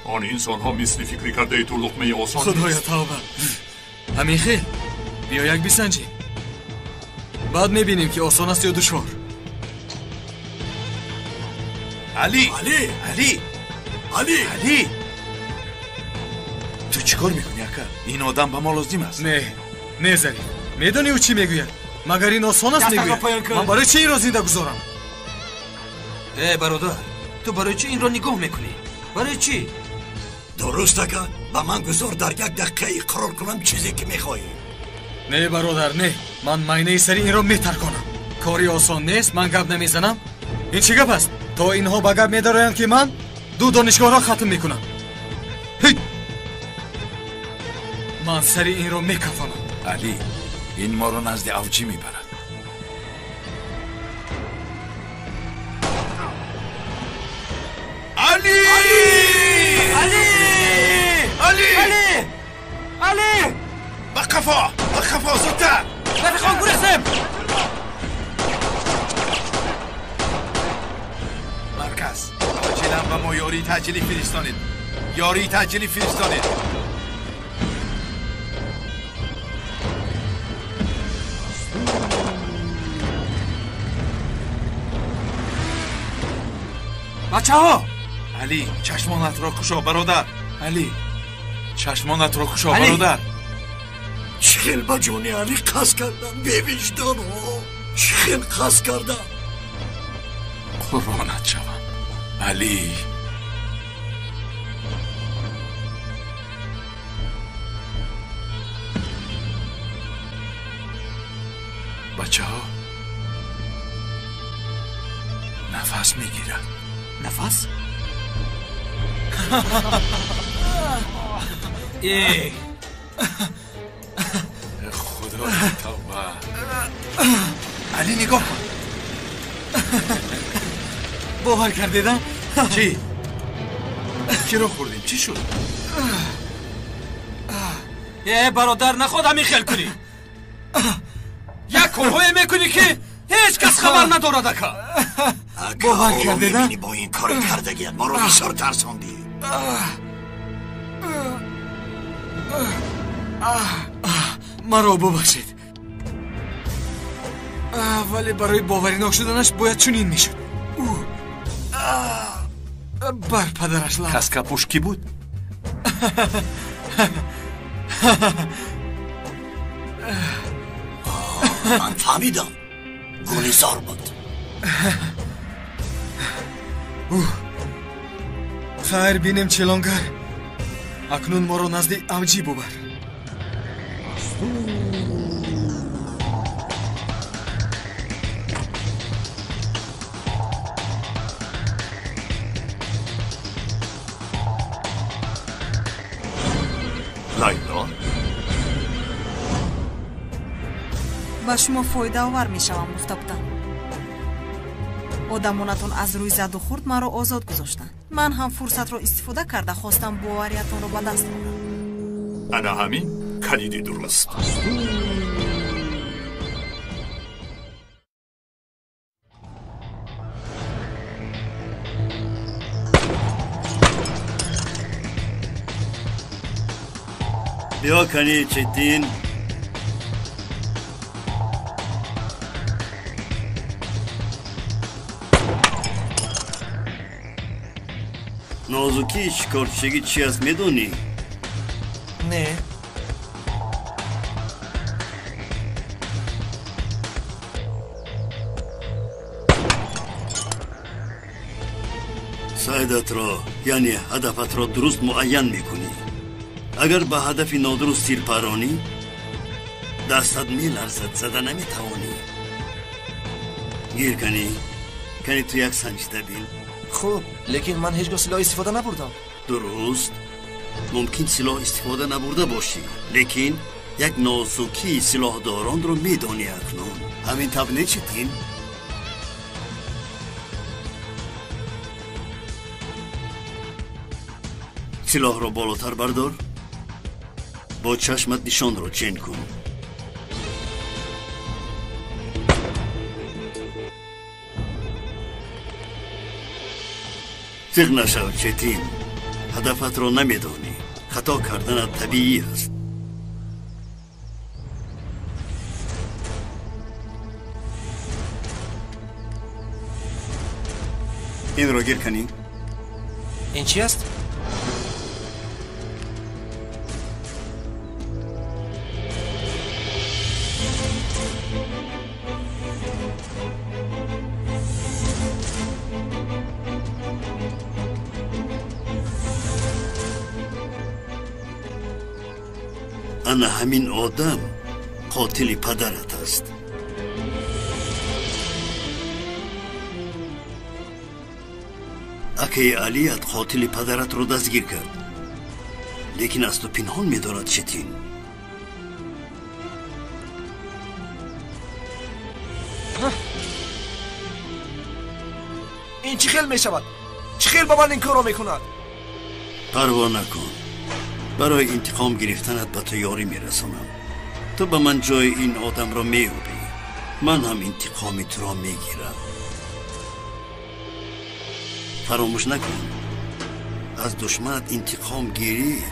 آن انسان ها مثل فکری کرده تو لقمه آسان خدایا نیست. توبه. همین خیل بیا یک بسنجیم، بعد میبینیم که آسان است یا دشوار. علی علی علی علی علی تو چیکار میکنی اکا؟ این آدم به ما لازم است. نه ظریف، میدونی او چی میگوید؟ مگر این آسان است میگوید؟ من برای چی این را زنده گذارم؟ برادر، تو برای چی این را نگاه میکنی؟ برای چی؟ درست اکا با من گذار در یک دقیقه اقرار کنم چیزی که میخوایی. نه برادر نه، من معنی سری این را میترکانم. کاری آسان نیست، من گپ نمیزنم. این چی گپ است؟ تا اینها به گپ میدارند که من 2 دانشگاه را ختم میکنم. من سری این را میکفانم. علی این ما را نزد اوجی میبرد. علی علی علی علی با قفا زودتر رفیقان گریختم. مرکز عاجلا به ما یاری تعجیلی فرستانید. بچه ها علی چشمانت را کشا برادر. علی چشمانت را کشا برادر. چخیل با جونی علی قصد کردم بی وجدان ها. چخیل قصد کردم. قربانت شوم علی. بچه ها نفس میگیرن. نفس؟ خدا توبه. علی نگاه کن. باور کردیدم؟ چی رو خوردیم؟ چی شد؟ برادر نخواد همین خیل کنی. یک کارهایی میکنی که هیچ کس خبر ندارد اکا. باور کردیدم؟ با این کار کردگیت ما رو بسیار ترساندی. مرا ببخشید، ولی برای باوریناک شدنش باید چنین میشد. بر پدرش لعنت. کسکپوش کی بود؟ من فهمیدم گونیزار بود. خیر بینیم چلانگر، اکنون ما رو نزد اوجی ببر. لیلا ба шумо фоидаовар мешавам гуфта будам. одамонатон аз рӯи заду хурд маро озод гузоштанд. ман ҳам фурсатро истифода карда хостам бовариятонро ба даст орам. انا همین کلیدی درست. بیا کنی چتین. نازوکی شکارچگی چی است میدونی؟ نه. سعیدت را یعنی هدفت را درست معین میکنی. اگر به هدف نادرست تیر پرانی دستت میلرزد، زده نمیتوانی. گیر کنی تو یک سنجیده بین. خب لیکن من هیچگاه سلاح استفاده نبردم. درست، ممکن سلاح استفاده نبرده باشی، لیکن یک نازوکی سلاح داران رو میدانی اکنون. همین تب نچتین؟ سلاح رو بالاتر بردار، با چشمت نشان رو چین کن. تیغ نشو چتین، هدفت را نمیدانی. خطا کردن طبیعی است. این را گیر کنی؟ این چی است؟ انا همین آدم قاتل پدرت است. اکی علیت قاتل پدرت رو دستگیر کرد، لیکن از تو پنهان می‌دارد. چتین این چی خیل میشود؟ چی خیل با من این کارو میکند؟ پروا نکن، برای انتقام گرفتنت به تو یاری میرسانم. تو به من جای این آدم را مییابی، من هم انتقام تو را میگیرم. فراموش نکن، از دشمنت انتقام گیری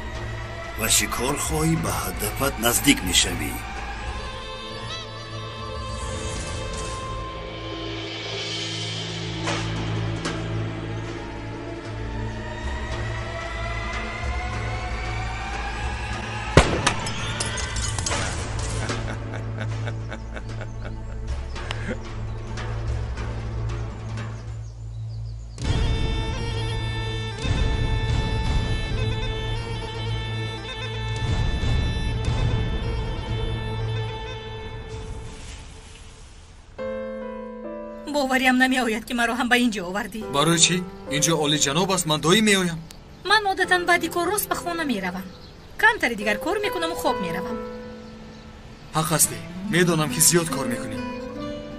و شکار خواهی به هدفت نزدیک میشوی. باوریم نمیآید که مرا هم به اینجا آوردی. برای چی؟ اینجا عالی جناب است، من دایی میآیم. من عادتا بعدی کار روز به خانه میروم. کمتری دیگر کار میکنم و خواب میروم. حق هستی، میدانم که زیاد کار میکنی.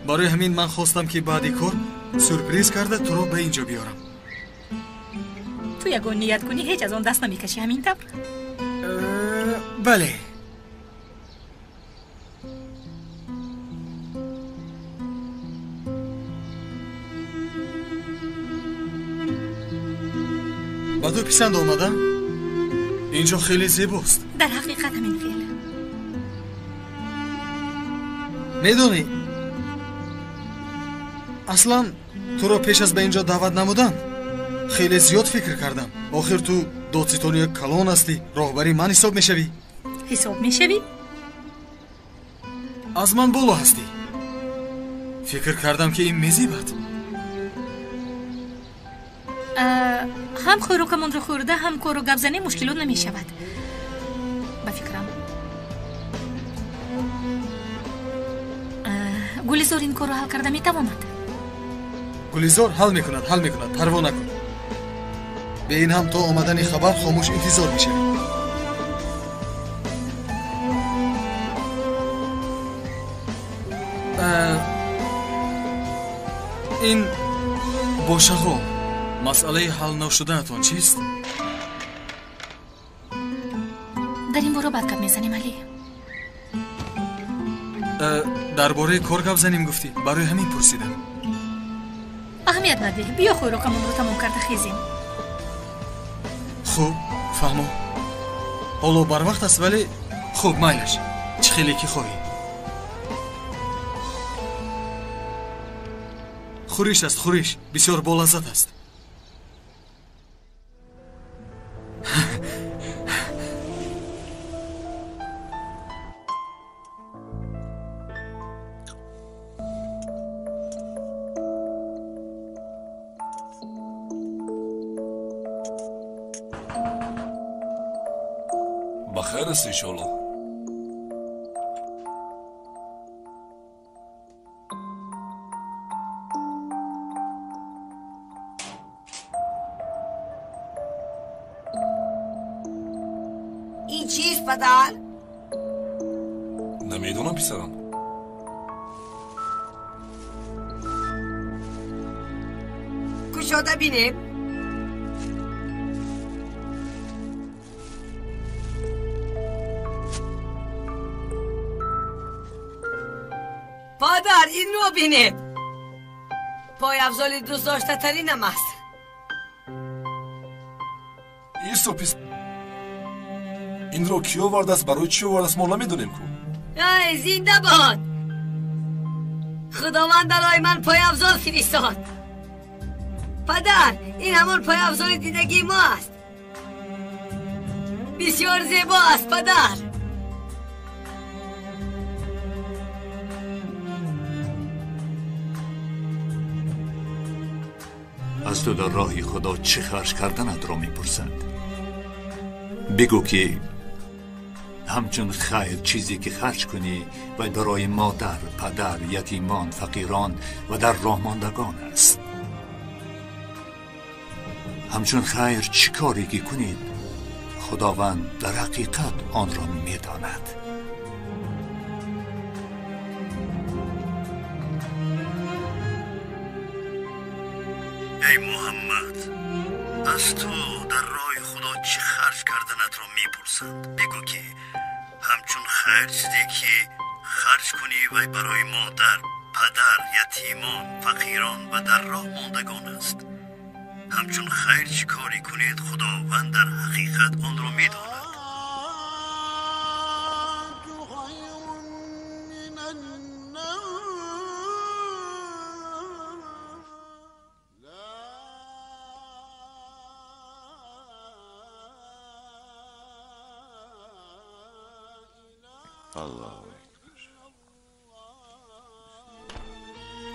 برای همین من خواستم که بعدی کار سورپریز کرده تو رو به اینجا بیارم. تو یگان نیت کنی هیچ از آن دست نمیکشی همین طور؟ بله. با تو پسند آمده؟ اینجا خیلی زیباست. در حقیقت همین فعل. میدونی اصلا تو رو پیش از به اینجا دعوت نمودن خیلی زیاد فکر کردم. آخر تو دادستانی کلان هستی، راهبری من حساب میشوی. حساب میشوی؟ از من بالا هستی. فکر کردم که این میزیبد. هم خوراکمون رو خورده هم کار و گپ زنی مشکلات نمی شود. به فکرم گلیزار این کار رو حل کرده می تواند. گلیزار حل میکند پروا نکن. به این هم تا آمدن خبر خاموش انتظار میشه. این باشقا مسئله حل نشدهتان چیست؟ در این باره بد گپ میزنیم علی. درباره کار گپ زنیم گفتی، برای همین پرسیدم. اهمیت نده، بیا خوراکمون رو تمام کرده خیزیم. خوب فهمو. حالا بر وقت است ولی خوب مایلش چه خیلی که خواهی. خوریش است، خوریش بسیار بولذت است. بخیر است انشالله. این چیست پدر؟ نمیدونم پسرم. کشاده بینیم. پادر این رو بینید. پای افضال دوست داشته ترینم است. Исопис инро кӣ овардааст, барои чӣ овардааст мо намедонем ку. ای زنده باد. خداوند برای من پایافزار فرستاد. پدر این همون پایافزار دیدگی ما است. بسیار زیبا است پدر. از تو در راه خدا چه خرج کردنت را میپرسند. بگو که همچون خیر چیزی که خرج کنی و برای مادر، پدر، یتیمان، فقیران و در راه ماندگان است. همچون خیر چی کاری که کنید خداوند در حقیقت آن را میداند. ای محمد، از تو در راه خدا چی خرج کردنت را میپرسند. بگو که همچون خیر چیزی که خرج کنی و برای مادر، پدر، یتیمان، فقیران و در راه ماندگان است. همچون خیر چی کاری کنید خداوند در حقیقت آن را میداند.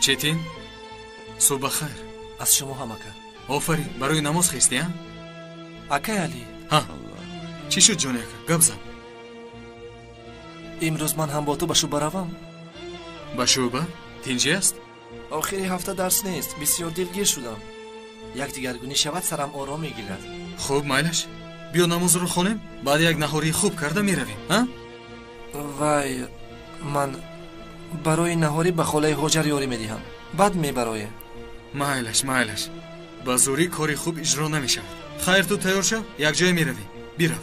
چتین صبح خیر. از شما هم اکا. آفرین. برای نماز خیستی ها؟ اکا علی. ها چی شد جانی اکا؟ گپ زن. امروز من هم با تو به شوبه روم. به شوبه؟ تینجی است؟ آخری هفته درس نیست. بسیار دلگیر شدم. یک دیگرگونی شود سرم آرام میگیرد. خوب مایلش بیا نماز رو خونیم، بعد یک نهاری خوب کرده میرویم. ها؟ وای من برای نهاری به خاله هاجر یاری میدهم. بعد میبرای. مایلش با زوری کاری خوب اجرا نمیشه. خیر تو تیار شو، یک جای میرویم. بیرو.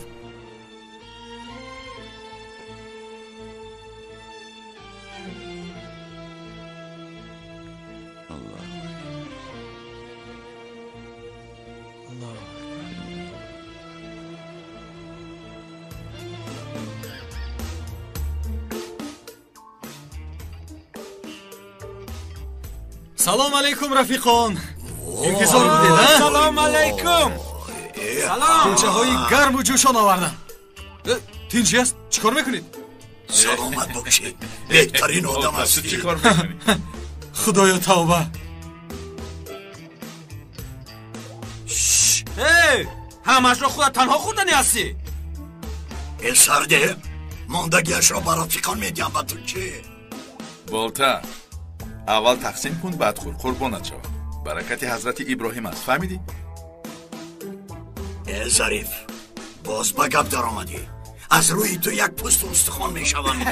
سلام علیکم رفیقان. انتظار بودید ها؟ سلام علیکم. سلام. کلچه های گرم و جوشان آوردم. تینجی است؟ چیکار میکنید؟ سلامت باشید. بهترین آدم هستی. چیکار میکنید؟ خدایا توبه. همش رو خودت تنها خوردنی هستی؟ پسرده ماندگیش را برای رفیقان میدیم. با تو چی؟ والتر اول تقسیم کن بعد خور. قربانت شوم. برکت حضرت ابراهیم است. فهمیدی؟ ای ظریف باز با گپ در آمدی. از روی تو یک پوست استخوان میشوم.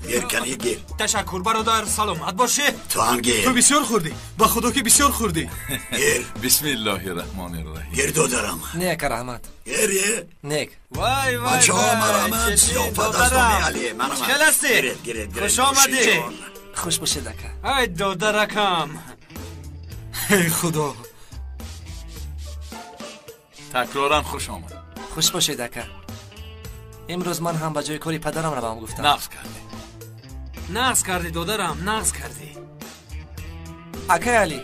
گیر کنی گیر. تشکر برادر. سلامت باشه. تو هم گیر. تو بسیار خوردی. با خدا که بسیار خوردی. گیر. بسم الله الرحمن الرحیم. گیر دادرم. نیک رحمت. گیر. نیک. وای بچه ها مرحمت. سیافت از دامی علیه. مشکل هستی؟ خوش آمدی. خوش باشه دکه. ای دادرکم. ای خدا. تکرارا خوش آمد. خوش باشه دکه. امروز من هم به جای کاری پدرم روم گفتم. نقص کردی دادرم. نقص کردی. اکا علی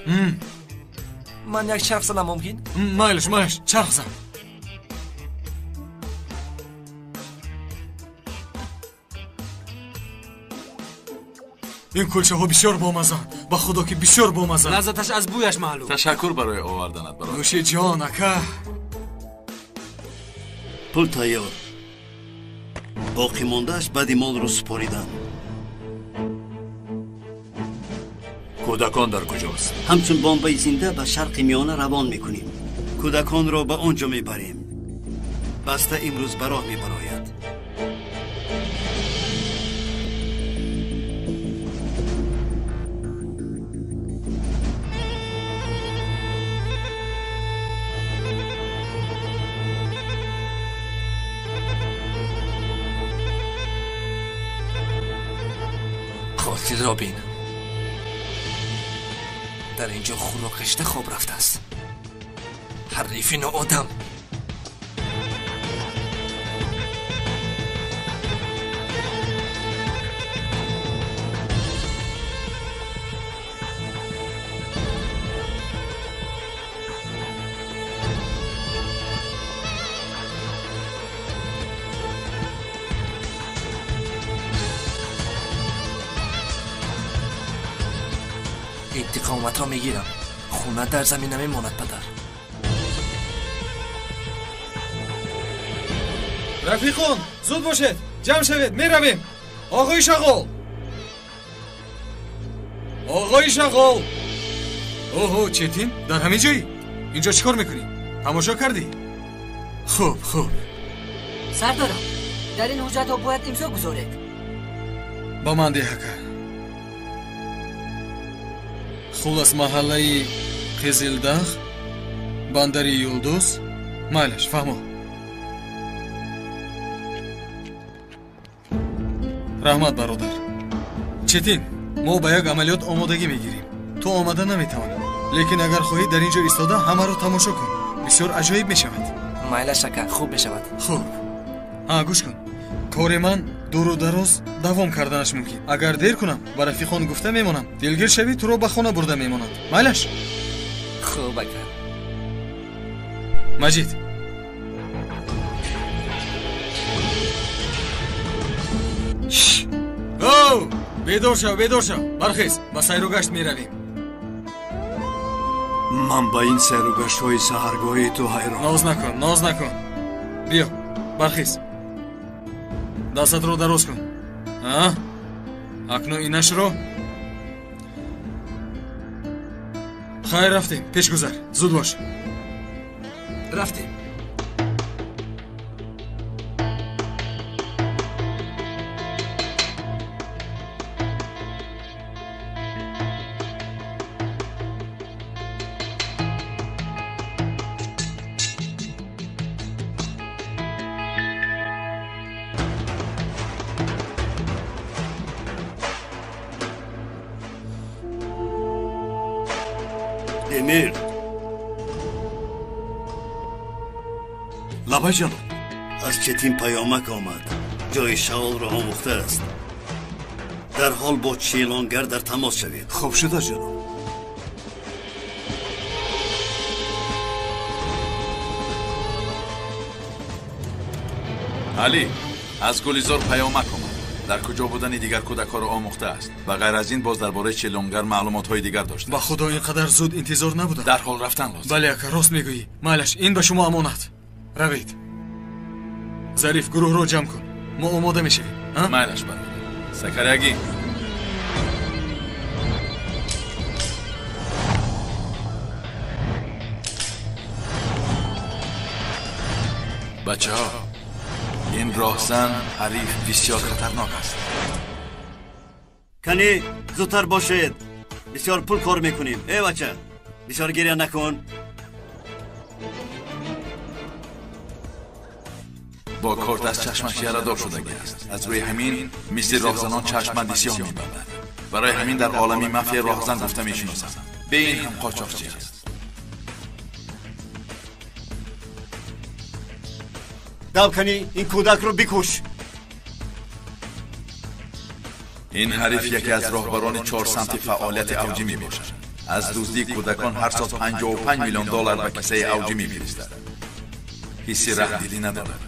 من یک چرخ زنم ممکن؟ مایلش چرخ زن. این کلچه ها بسیار بامزه. با خدا که بسیار بامزه. لذتش از بویش معلوم. تشکر برای آوردنت برادر. نوش جان اکا. پول تیار. باقی موندهش بعدی مال رو سپاریدن. کودکان در کجاست؟ همچون بمبئی زنده به شرق میانه روان میکنیم. کودکان را به آنجا میبریم. بسته امروز براه میبراید. قاتل را بین. در اینجا خون و خشته خواب رفته است. حریف ناآدم. انتقامت را میگیرم. خونه در زمین نمیماند پدر. رفیقان زود باشید، جمع شوید، میرویم. آقای شغال، آقای شغال. اوه چتین در همین جایی؟ اینجا چیکار میکنی؟ تماشا کردی؟ خوب سردارم، در این حجت ها باید امضا گذارید. با من دیحکه خلاص محله قزلداغ بندری یولدوز مайлаш фаҳмо. раҳмат бародар. четин мо ба як амалиёт омодагӣ мегирем. ту омада наметавонӣ, лекин агар хоҳӣ дар ин ҷо истода ҳамаро тамошо кун. бисёр аҷоиб мешавад. майлаш ака, хуб мешавад. хуб гӯш кун. кори ман дуру дароз давом карданаш мумкин. агар дер кунам ба рафиқон гуфта мемонам, дилгир шавӣ туро ба хона бурда мемонанд. майлаш? хуб ака. маҷид, бедор шав, бархез, ба сайругашт меравем. ман ба ин сайругаштҳои саҳаргоҳи ту ҳайрон. ноз накун. биё, бархез. дастатро дароз кун. акнун инашро. хайр, рафтем. пеш гузар. зуд бош. рафтем. эмир, лабай ҷаноб, аз четин паёмак омад. ҷои шаолро омӯхтааст. дарҳол бо чилонгар дар тамос шавед. хуб шуда ҷаноб. али, аз гулизор паёмак омад. дар куҷо будани дигар кӯдакҳоро омӯхтааст. ба ғайр аз ин боз дар бораи чилонгар маълумотҳои дигар доштааст. ба худо ин қадар зуд интизор набудам. дарҳол рафтан лозим. бале ака, рост мегӯӣ. майлаш, ин ба шумо амонат. равед. зариф, гурӯҳро ҷамъ кун. мо омода мешавем. майлаш бародар. сакарягӣ. бачаҳо, ин роҳзан ҳариф бисёр хатарнок аст. кани зудтар бошед. бисёр пул кор мекунем. бача, бисёр гиря накун. бо корт аз чашмаш ярадор шудагӣ аст. аз рӯи ҳамин мисли роҳзанон чашманди сиёҳ мебандад. барои ҳамин дар олами мафия роҳзан гуфта мешиносанд. бе ин ҳам қочоқчӣ аст. давкани ин кӯдакро бикуш. ин ҳариф яке аз роҳбарони 4 самти фаъолияти авҷӣ мебошад. аз дуздии кӯдакон ҳар сол $55 миллион ба кисаи авҷӣ мефиристад. ҳисси раҳдилӣ надорад.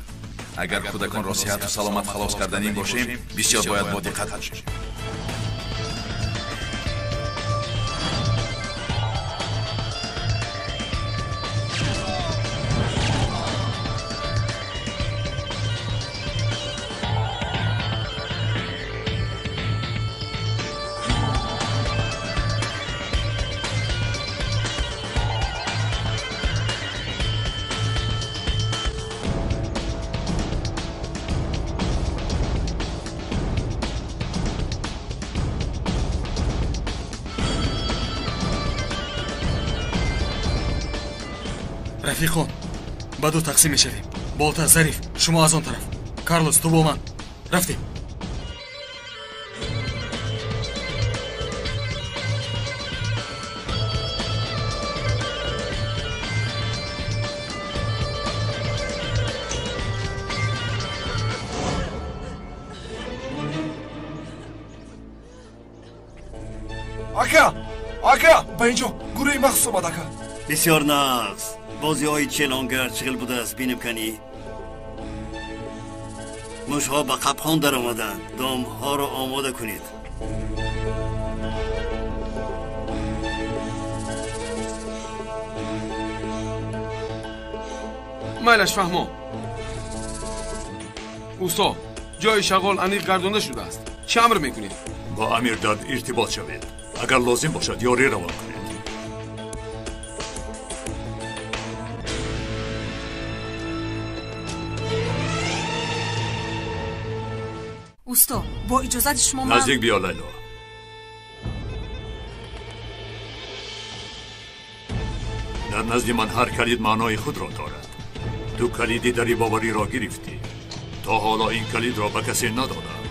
агар кӯдаконро сиҳату саломат халос карданӣ бошем, бисёр бояд бо диққат бошем. рафиқон, ба ду тақсим мешавем. болта, зариф, шумо аз он тараф. карлос, ту бо ман. рафтем. ака ба инҷо гурӯҳи махсус омад ака. бисёр нағз бозиҳои челонгар чиғил будааст бинем канӣ. мушҳо ба қапхон даромаданд. домҳоро омода кунед. майлаш фаҳмо. усто ҷои шағол аниқ гардонда шудааст. чӣ амр мекунед? бо амирдад иртибот шавед. агар лозим бошад ёрӣ равон кунед. усто бо иҷозати шумо ман наздик биё лайло. дар назди ман ҳар калид маънои худро дорад. ту калиди дари бовариро гирифтӣ. то ҳоло ин калидро ба касе надодам.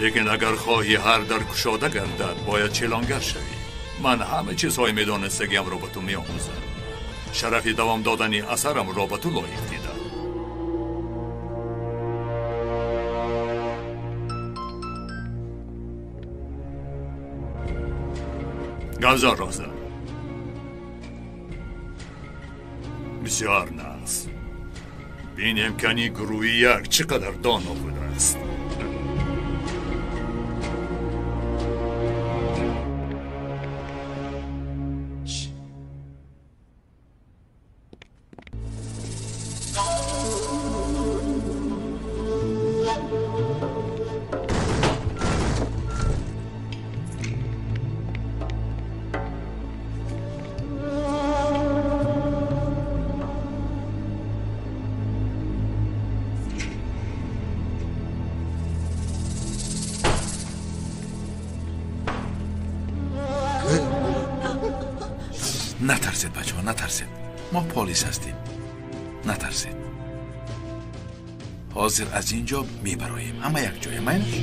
лекин агар хоҳӣ ҳар дар кушода гардад бояд челонгар шавӣ. ман ҳама чизҳои медонистагиамро ба ту меомӯзам. шарафи давом додани асарамро ба ту лоиқ дидам. гавзон роза бисёр нағз. бинем кани гурӯҳи як чӣ қадар доно будааст. نترسید بچه ها نترسید. ما پلیس هستیم. نترسید. حاضر از اینجا میبراییم. اما یک جای مینش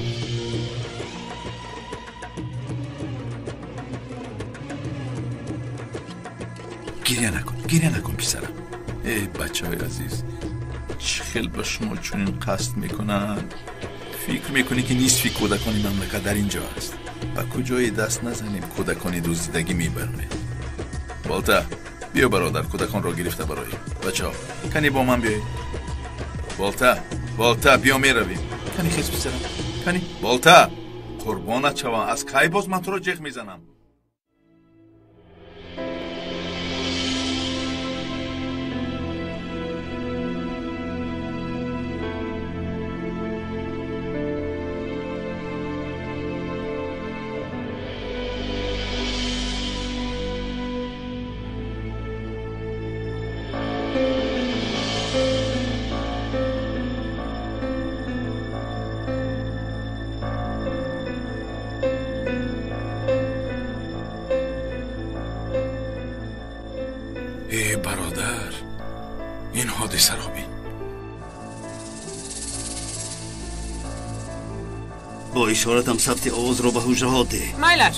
گریه نکن پسرم. ای بچه های عزیز چه خیلی با شما چون قصد میکنن. فکر میکنی که نیست فکر کودکانی مملکت در اینجا هست. با کجای دست نزنیم کودکانی دزدیدگی میبرنه. بالتا بیا برادر کودکان را گرفته براییم. بچه ها کنی با من بیایی. بالتا بیا میرویم. کنی خیز پسرم کنی. بالتا قربانت شوم از کی باز من تو را جغ میزنم. برادر این حادثه را بین. با اشارتم ثبت آواز را به حجره ها ده. مایلش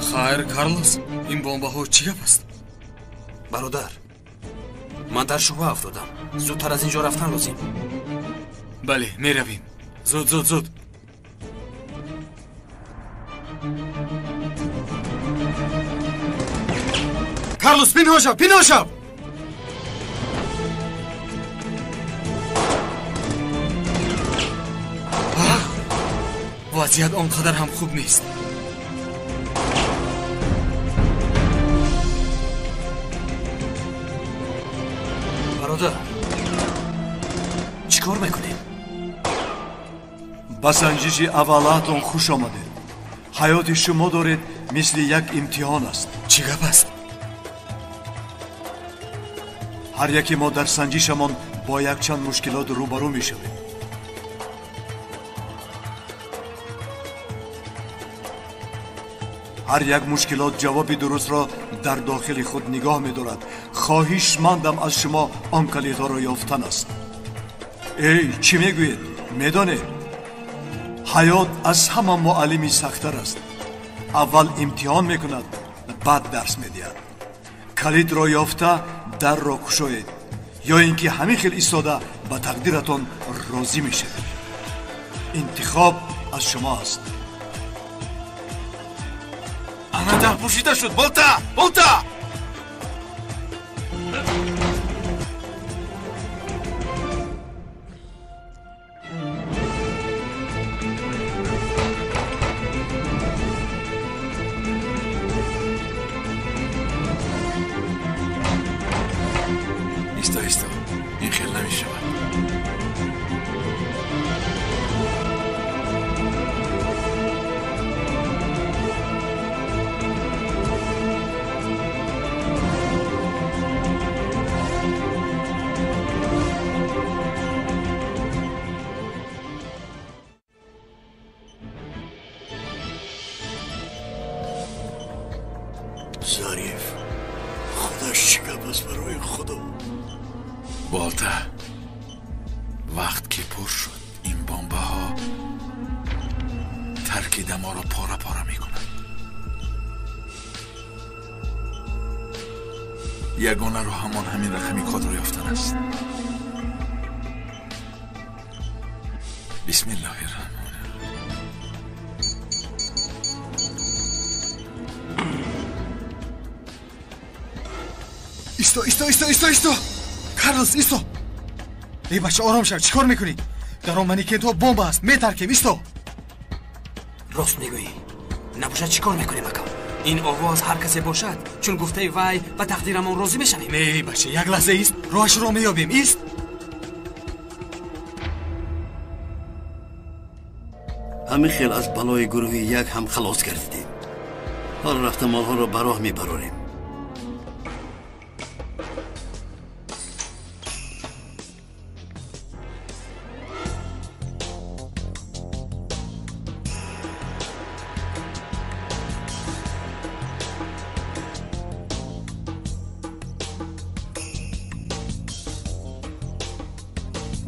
خیر کارلوس این بمب‌ها چی گپ است؟ برادر من در شبه افتادم. زودتر از اینجا رفتن لازم. بله میرویم. زود کارلوس پینها شو وضعیت آنقدر هم خوب نیست. برادر چیکار میکنی؟ با سنجش اولاتون خوش آمدید. حیات شما دارید مثل یک امتحان است. چی گپ است؟ هر یکی ما در سنجشمان با یک چند مشکلات روبرو میشویم. هر یک مشکلات جواب درست را در داخل خود نگاه می‌دارد. خواهشمندم از شما آن کلیدها را یافتن است. ای چی میگویید؟ میدانید حیات از همه معلمی سخت‌تر است. اول امتحان میکند بعد درس میدهد. کلید را یافته در را گشایید یا اینکه همین خیل ایستاده به تقدیرتان راضی میشید. انتخاب از شما است. انا در پوشیده شد. بولتا ایستا این خیل نمیشه. ظریف خودش چیکار است برای خدا. بالتا وقت که پر شد این بمبه ها ترکیده ما را پاره میکنند. یگانه رو همین رقمی کد رو یافتن است. بسم الله الرحمن ایستا کارلوس ایستا. ای بچه آرام شو. چیکار میکنی؟ در آن منیکن تو بمب است. میترکیم. ایستا. راست میگویی. نباشد چیکار میکنیم اکا؟ این آواز هر کسی باشد چون گفته وای و تقدیرمون راضی میشنیم. ای بچه یک لحظه ایست. راهش رو میابیم. ایست. همین خیل از بلای گروهی یک هم خلاص کردیم. حالا رفته مالها را به راه میبراریم.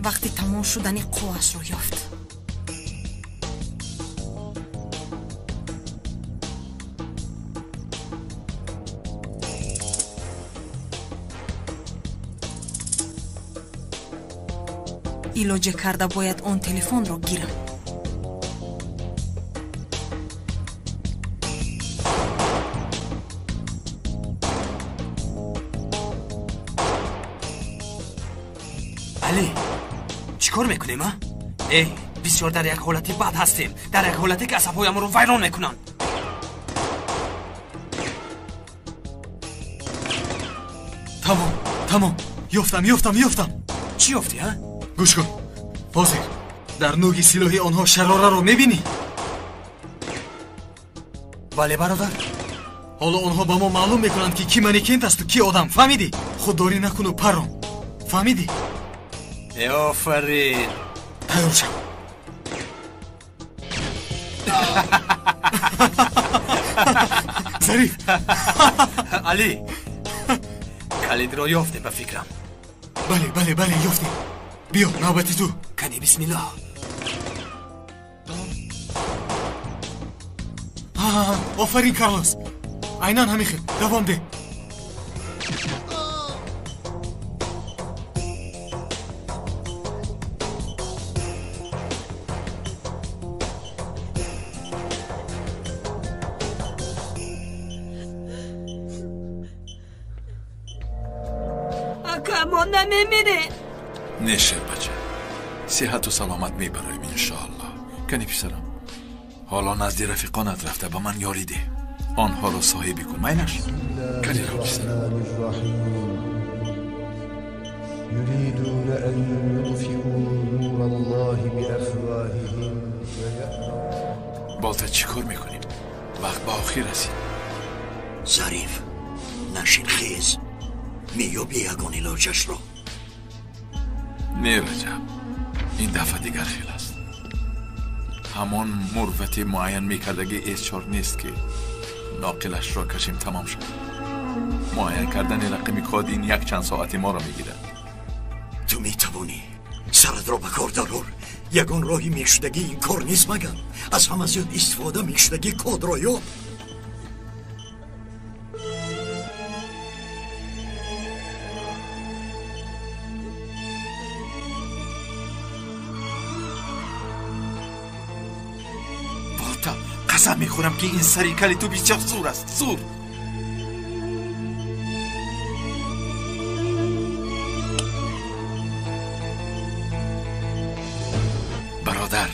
وقتی تمام شدنی قوهش رو یافت. ایلاجه کرده باید آن تلفن رو گیرم. علی چیکار میکنیم ها؟ بسیار در یک حالتی بد هستیم. در یک حالتی که عصبهایمان رو ویران میکنن. تمام یافتم. چی یافتی ها؟ گوش کن حاضر. در نوک سلاح آنها شراره رو میبینی؟ بله برادر. حالا آنها با ما معلوم میکنند که کی منیکنت است و کی آدم. فهمیدی؟ خودداری نکن و پرام. فهمیدی؟ آفرین. تیار شو. ظریف. علی کلید رو یافتیم به فکرم. بله یافتیم. بیا نوبتی تو. کنی بسم الله. آفرین کارلوس. عینان همین خیل. دوام ده. ما نمیمیره. نشه بچه. صحت و سلامت میبرایم انشاءالله. کنی پسرم حالا نزد رفیقانت رفته با من یاری ده. آنها رو صاحبی کن. مینش کنی رو پسرم. يريدون أن يطفئوا نور الله بأفواههم. بالتا چیکار میکنیم؟ وقت با آخر رسید. ظریف نشین خیز. میابی یگان علاجش را. نه رجب این دفعه دیگر خیل است. همان مروت معین میکردگی ایچار نیست که ناقلش را کشیم تمام شد. معین کردن رقم کاد این یک چند ساعتی ما را میگیرد. تو میتوانی سرد را بکار دارور. یگان راهی میشدگی این کار نیست مگر از همه زیاد استفاده میشدگی کاد را یاب. البته قسم میخورم که این سریکل تو بسیار زور است. زور. برادر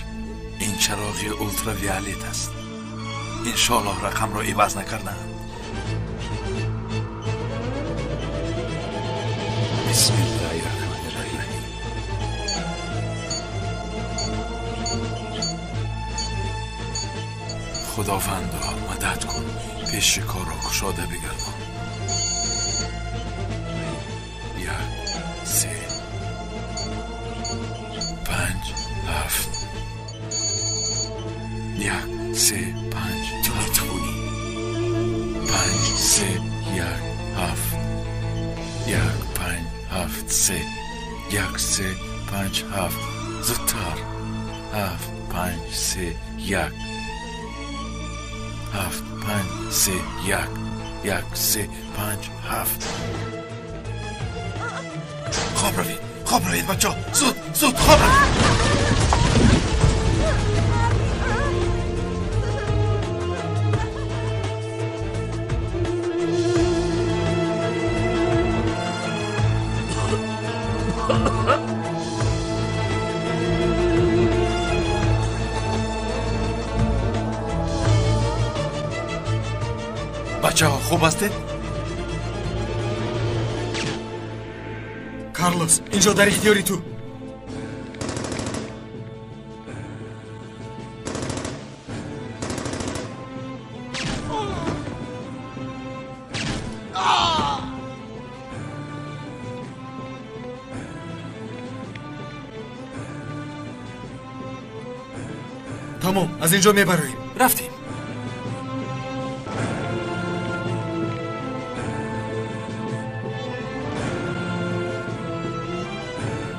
این چراغی اولتراویولت است. انشالله رقم را عوض نکردند. بسم الله الرحمن الرحیم. خداوندا مدد کن، پیش کار را گشاده بگردان. 1 3 5 7 1 3 5 تو میتونی 5 3 1 7 1 5 7 3 1 3 5 7 زودتر 7 5 3 1 7 5 3 1 1 3 5 7 خواب روید بچه ها. زود خواب روید. بچه ها خوب هستید؟ کارلوس اینجا در اختیاری تو. تمام از اینجا میبریم. رفتیم.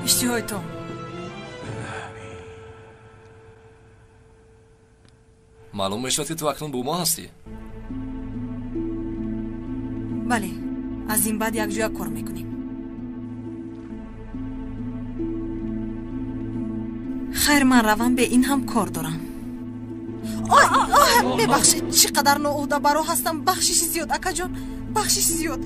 اشتهای تو. معلوم میشد که تو اکنون با ما هستی. بله از این بعد یک جای کار میکنیم. خیر من روم، به این هم کار دارم. ببخشید چقدر ناعهده برا هستم. بخشش زیاد اکا جان، بخشش زیاد.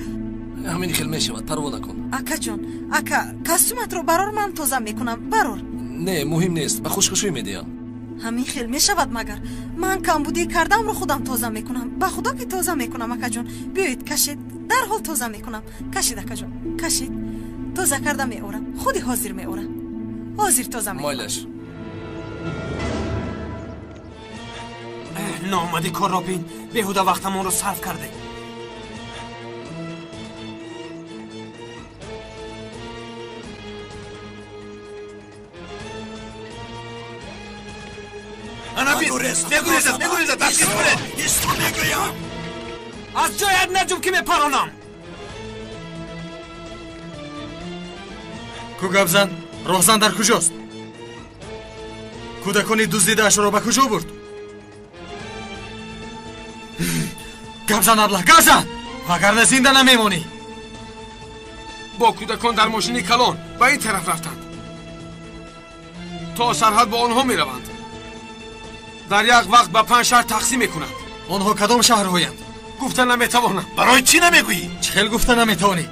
همین خیلی میشود، پروا نکن. اکا جان، اکا کاستومت رو برار من توزه میکنم. برار. نه مهم نیست، به خوشخوشی میدیم. همین خیلی میشود مگر من کمبودی کردم رو خودم توزه میکنم. به خدا که توزه میکنم اکا جان. بیایید کشید، در حال توزه میکنم. کشید اکا جان، کشید. توزه کردم میورم، خودی حاضر میورم. حاضر توزه میکنم. مایلش نامدی کار را بین، بهوده وقتمون رو صرف کرده. نگوریزد دستگیر کنه. ایستو نگویم. از جایت نجوم که میپرانم. کو گبزن راهزن در کجاست؟ کودکانی دزدیده اش را به کجا برد؟ گبزن ابله گبزن، وگرنه زنده نمیمانی. با کودکان در ماشین کلان به این طرف رفتند تا سرحد با آنها میروند. در یک وقت به 5 شهر تقسیم میکنند. آنها کدام شهر هویند؟ گفتن نمیتوانم. برای چی نمیگویی؟ چخیل گفته نمیتوانی؟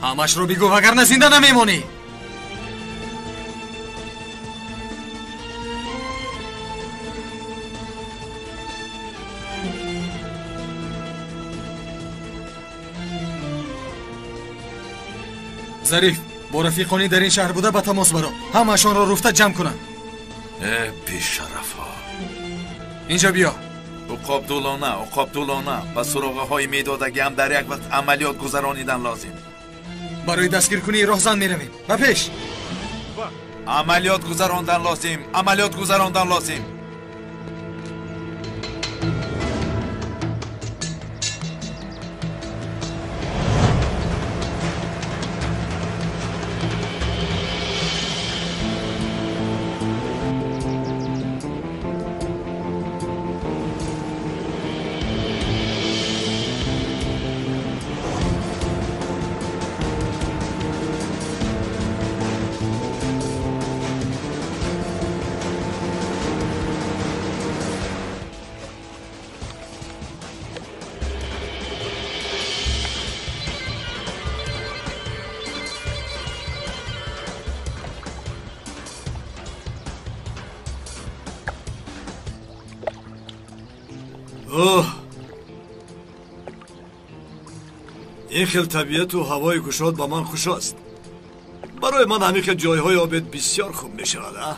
همش رو بگو وگرنه زنده نمیمانی. ظریف با رفیقانی در این شهر بوده به تماس برو، همشان را رفته جمع کنن. بیشرف ها اینجا بیا. عقاب دولانه و سراغه های میدادگی هم در یک وقت عملیات گذرانیدن لازم. برای دستگیر کنی راهزن میرویم. به پیش. عملیات گذراندن لازم. اوه این خیل طبیعت و هوای گشاد با من خوش است. برای من همین خیل جایهای آبت بسیار خوب می شود.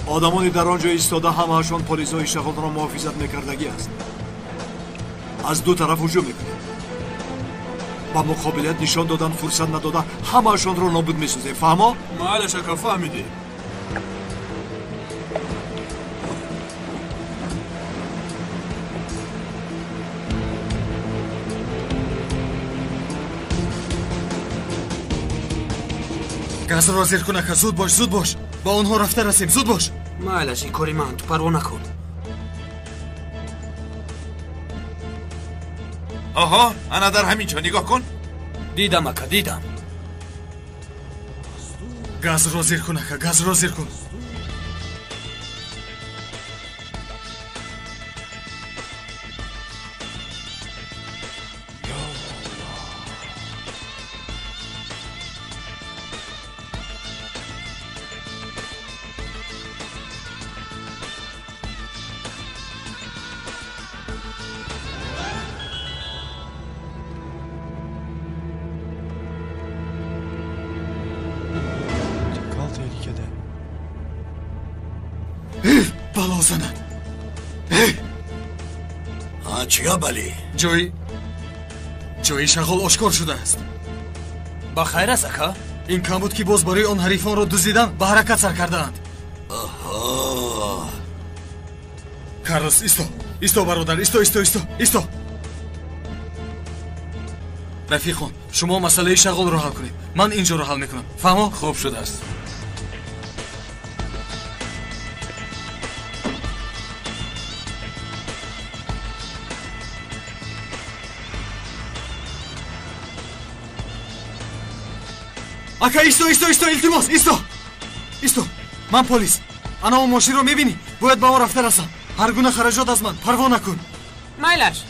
آدمانی در آنجا ایستاده همه‌شان پلیس‌های شغل را محافظت می‌کردگی است. از دو طرف هجوم می‌کنند. با مقابلیت نشان دادن فرصت نداده همه‌شان را نابود می‌سازیم. فهمو؟ معلش که فهمیدی. گاز را زیر کنه که زود باش با اونها رفته رسیم. زود باش. معلش این کاری من تو پروا نکن. آها انا در همینجا نگاه کن. دیدم اکا دیدم. گاز را زیر کنه که گاز را زیر کن. بلا زنن. چیا بلی؟ جایی شغل آشکار شده است. با خیر است اکا؟ این کم بود که باز برای آن حریفان را دزدیدن به حرکت سر کردند. آها کارلوس ایستو برادر ایستو. رفیقان شما مسئله شغل را حل کنید. من اینجا را حل میکنم. فهمو؟ خوب شده است. اکا ایستو التماس ایستو. من پلیس. انا اون ماشین رو میبینی؟ باید با ما رفته رسم. هر گونه خرجات از من پروا نکن. مایلش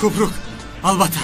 کوبروک البته.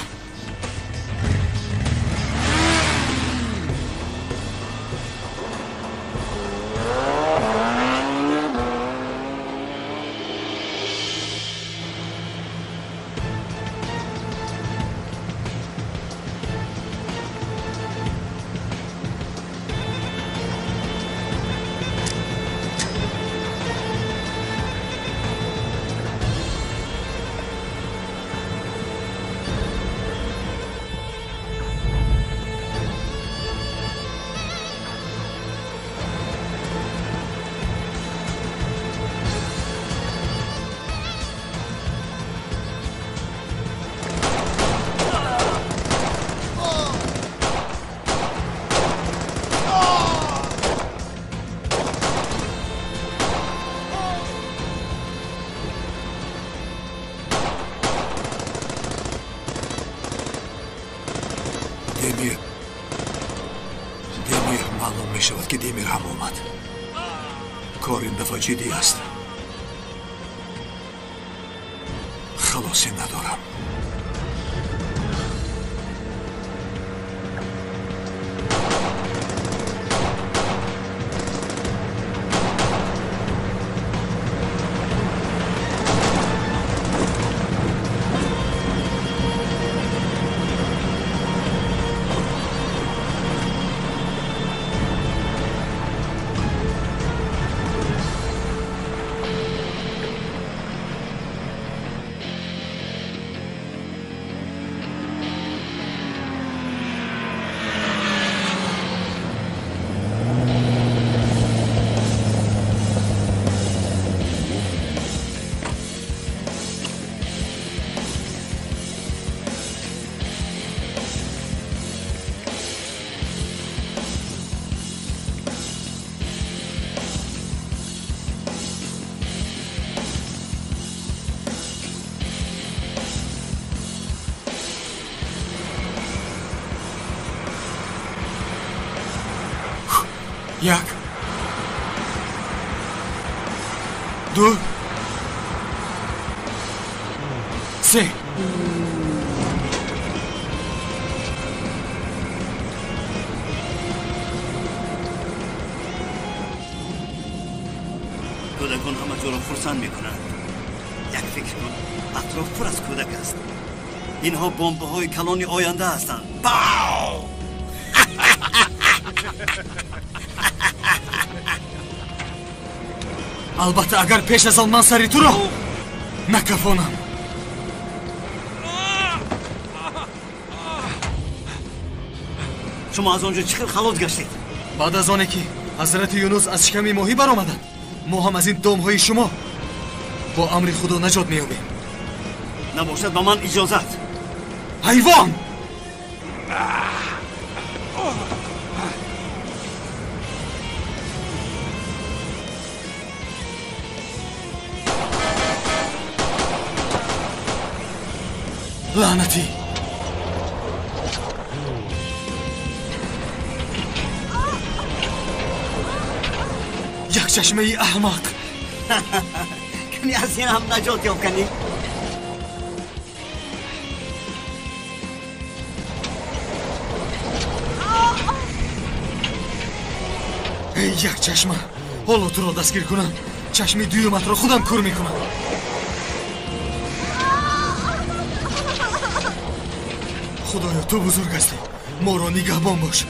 دمیر معلوم می شود که دمیر هم اومد. کار این دفعه جدی است. خلاصی ندارم. یک دو سه کودکان همه تو را خرسند میکنند. یک فکر کن، اطراف پر از کودک است. اینها بمب های کلان آینده هستند. باو! البته اگر پیش از آن من سری تو را نکفانم. شما از آنجا چقدر خلاص گشتید؟ بعد از آنه که حضرت یونس از شکم ماهی برآمدند، ما هم از این دامهای شما با امر خدا نجات می‌یابیم. نباشد با من اجازت. حیوان! لعنتی! یک چشمه ای احمق! کنی از این هم نجات یاب کنی؟ ای یک چشمه! حالا تو را دستگیر کنم، چشمی دویمت را خودم کور میکنم. خدایا تو بزرگ هستی، ما را نگهبان باش.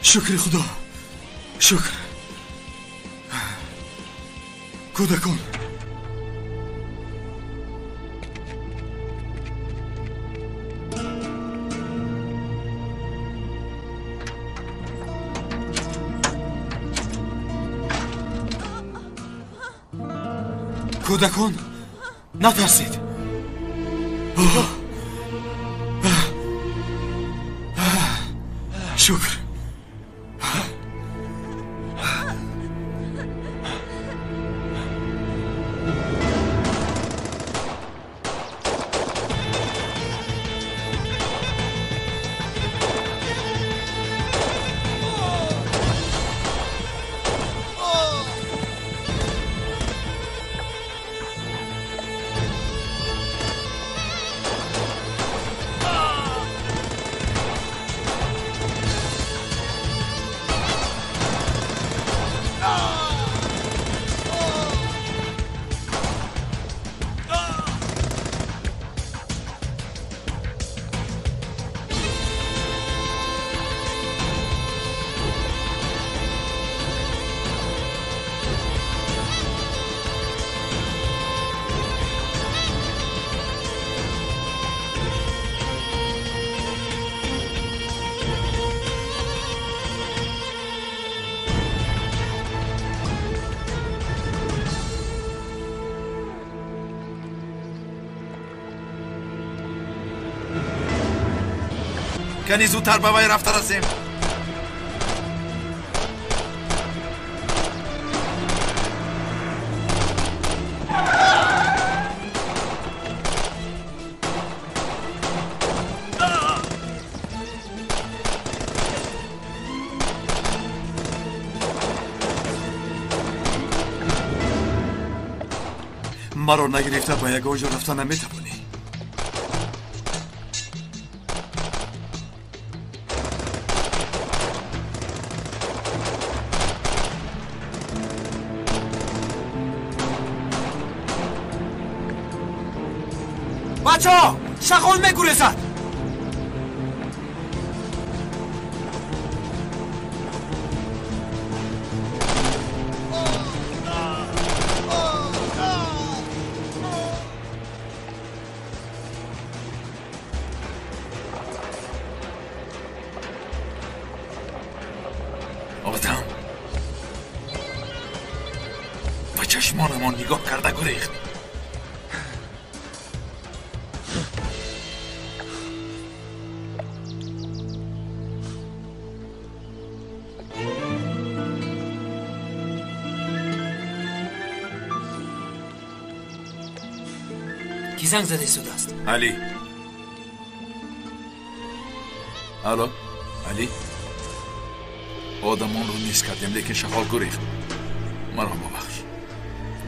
شکر خدا، شکر. کودکان کودکان نترسید. شکر. کنی زودتر به وی رفته رسیم. مرا نگرفته به یک آنجا رفته نمیتوانی. بچه ها شغل میگریزد. آدم آسمانمان نگاه کرده گریخت. کی زنگ زده سود است؟ علی. الو علی، آدمان رو نیست کردیم لیکن شغال گریخت. مرا ببخش،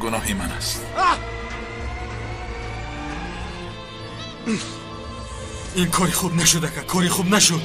گناهی من است. این کاری خوب نشد که کاری خوب نشد.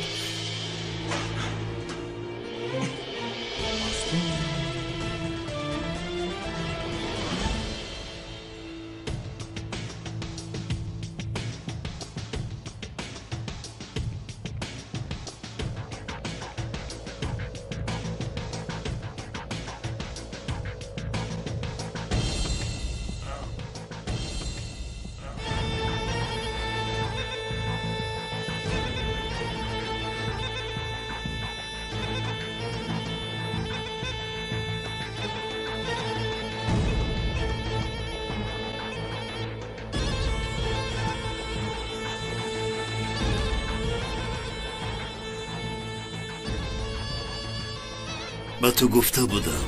با تو گفته بودم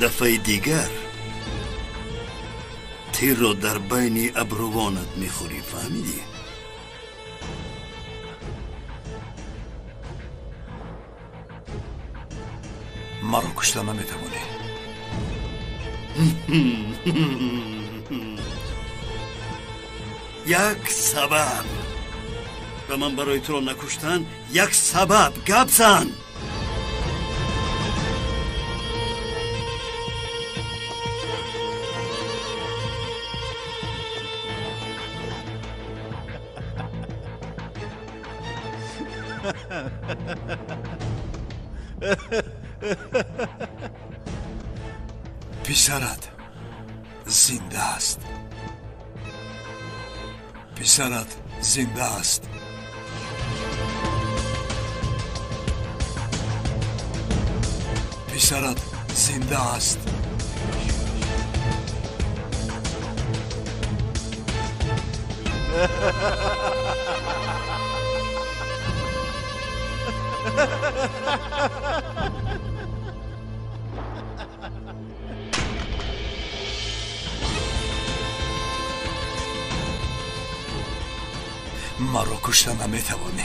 دفعه دیگر تیر رو در بین ابروانت میخوری، فهمیدی؟ مرا کشته نمیتوانی. یک سبب و من برای تو رو نکشتن یک سبب گبزن. پسرت زنده است. پسرت زنده است. پسرت زنده است. مرا کشته نمیتوانی.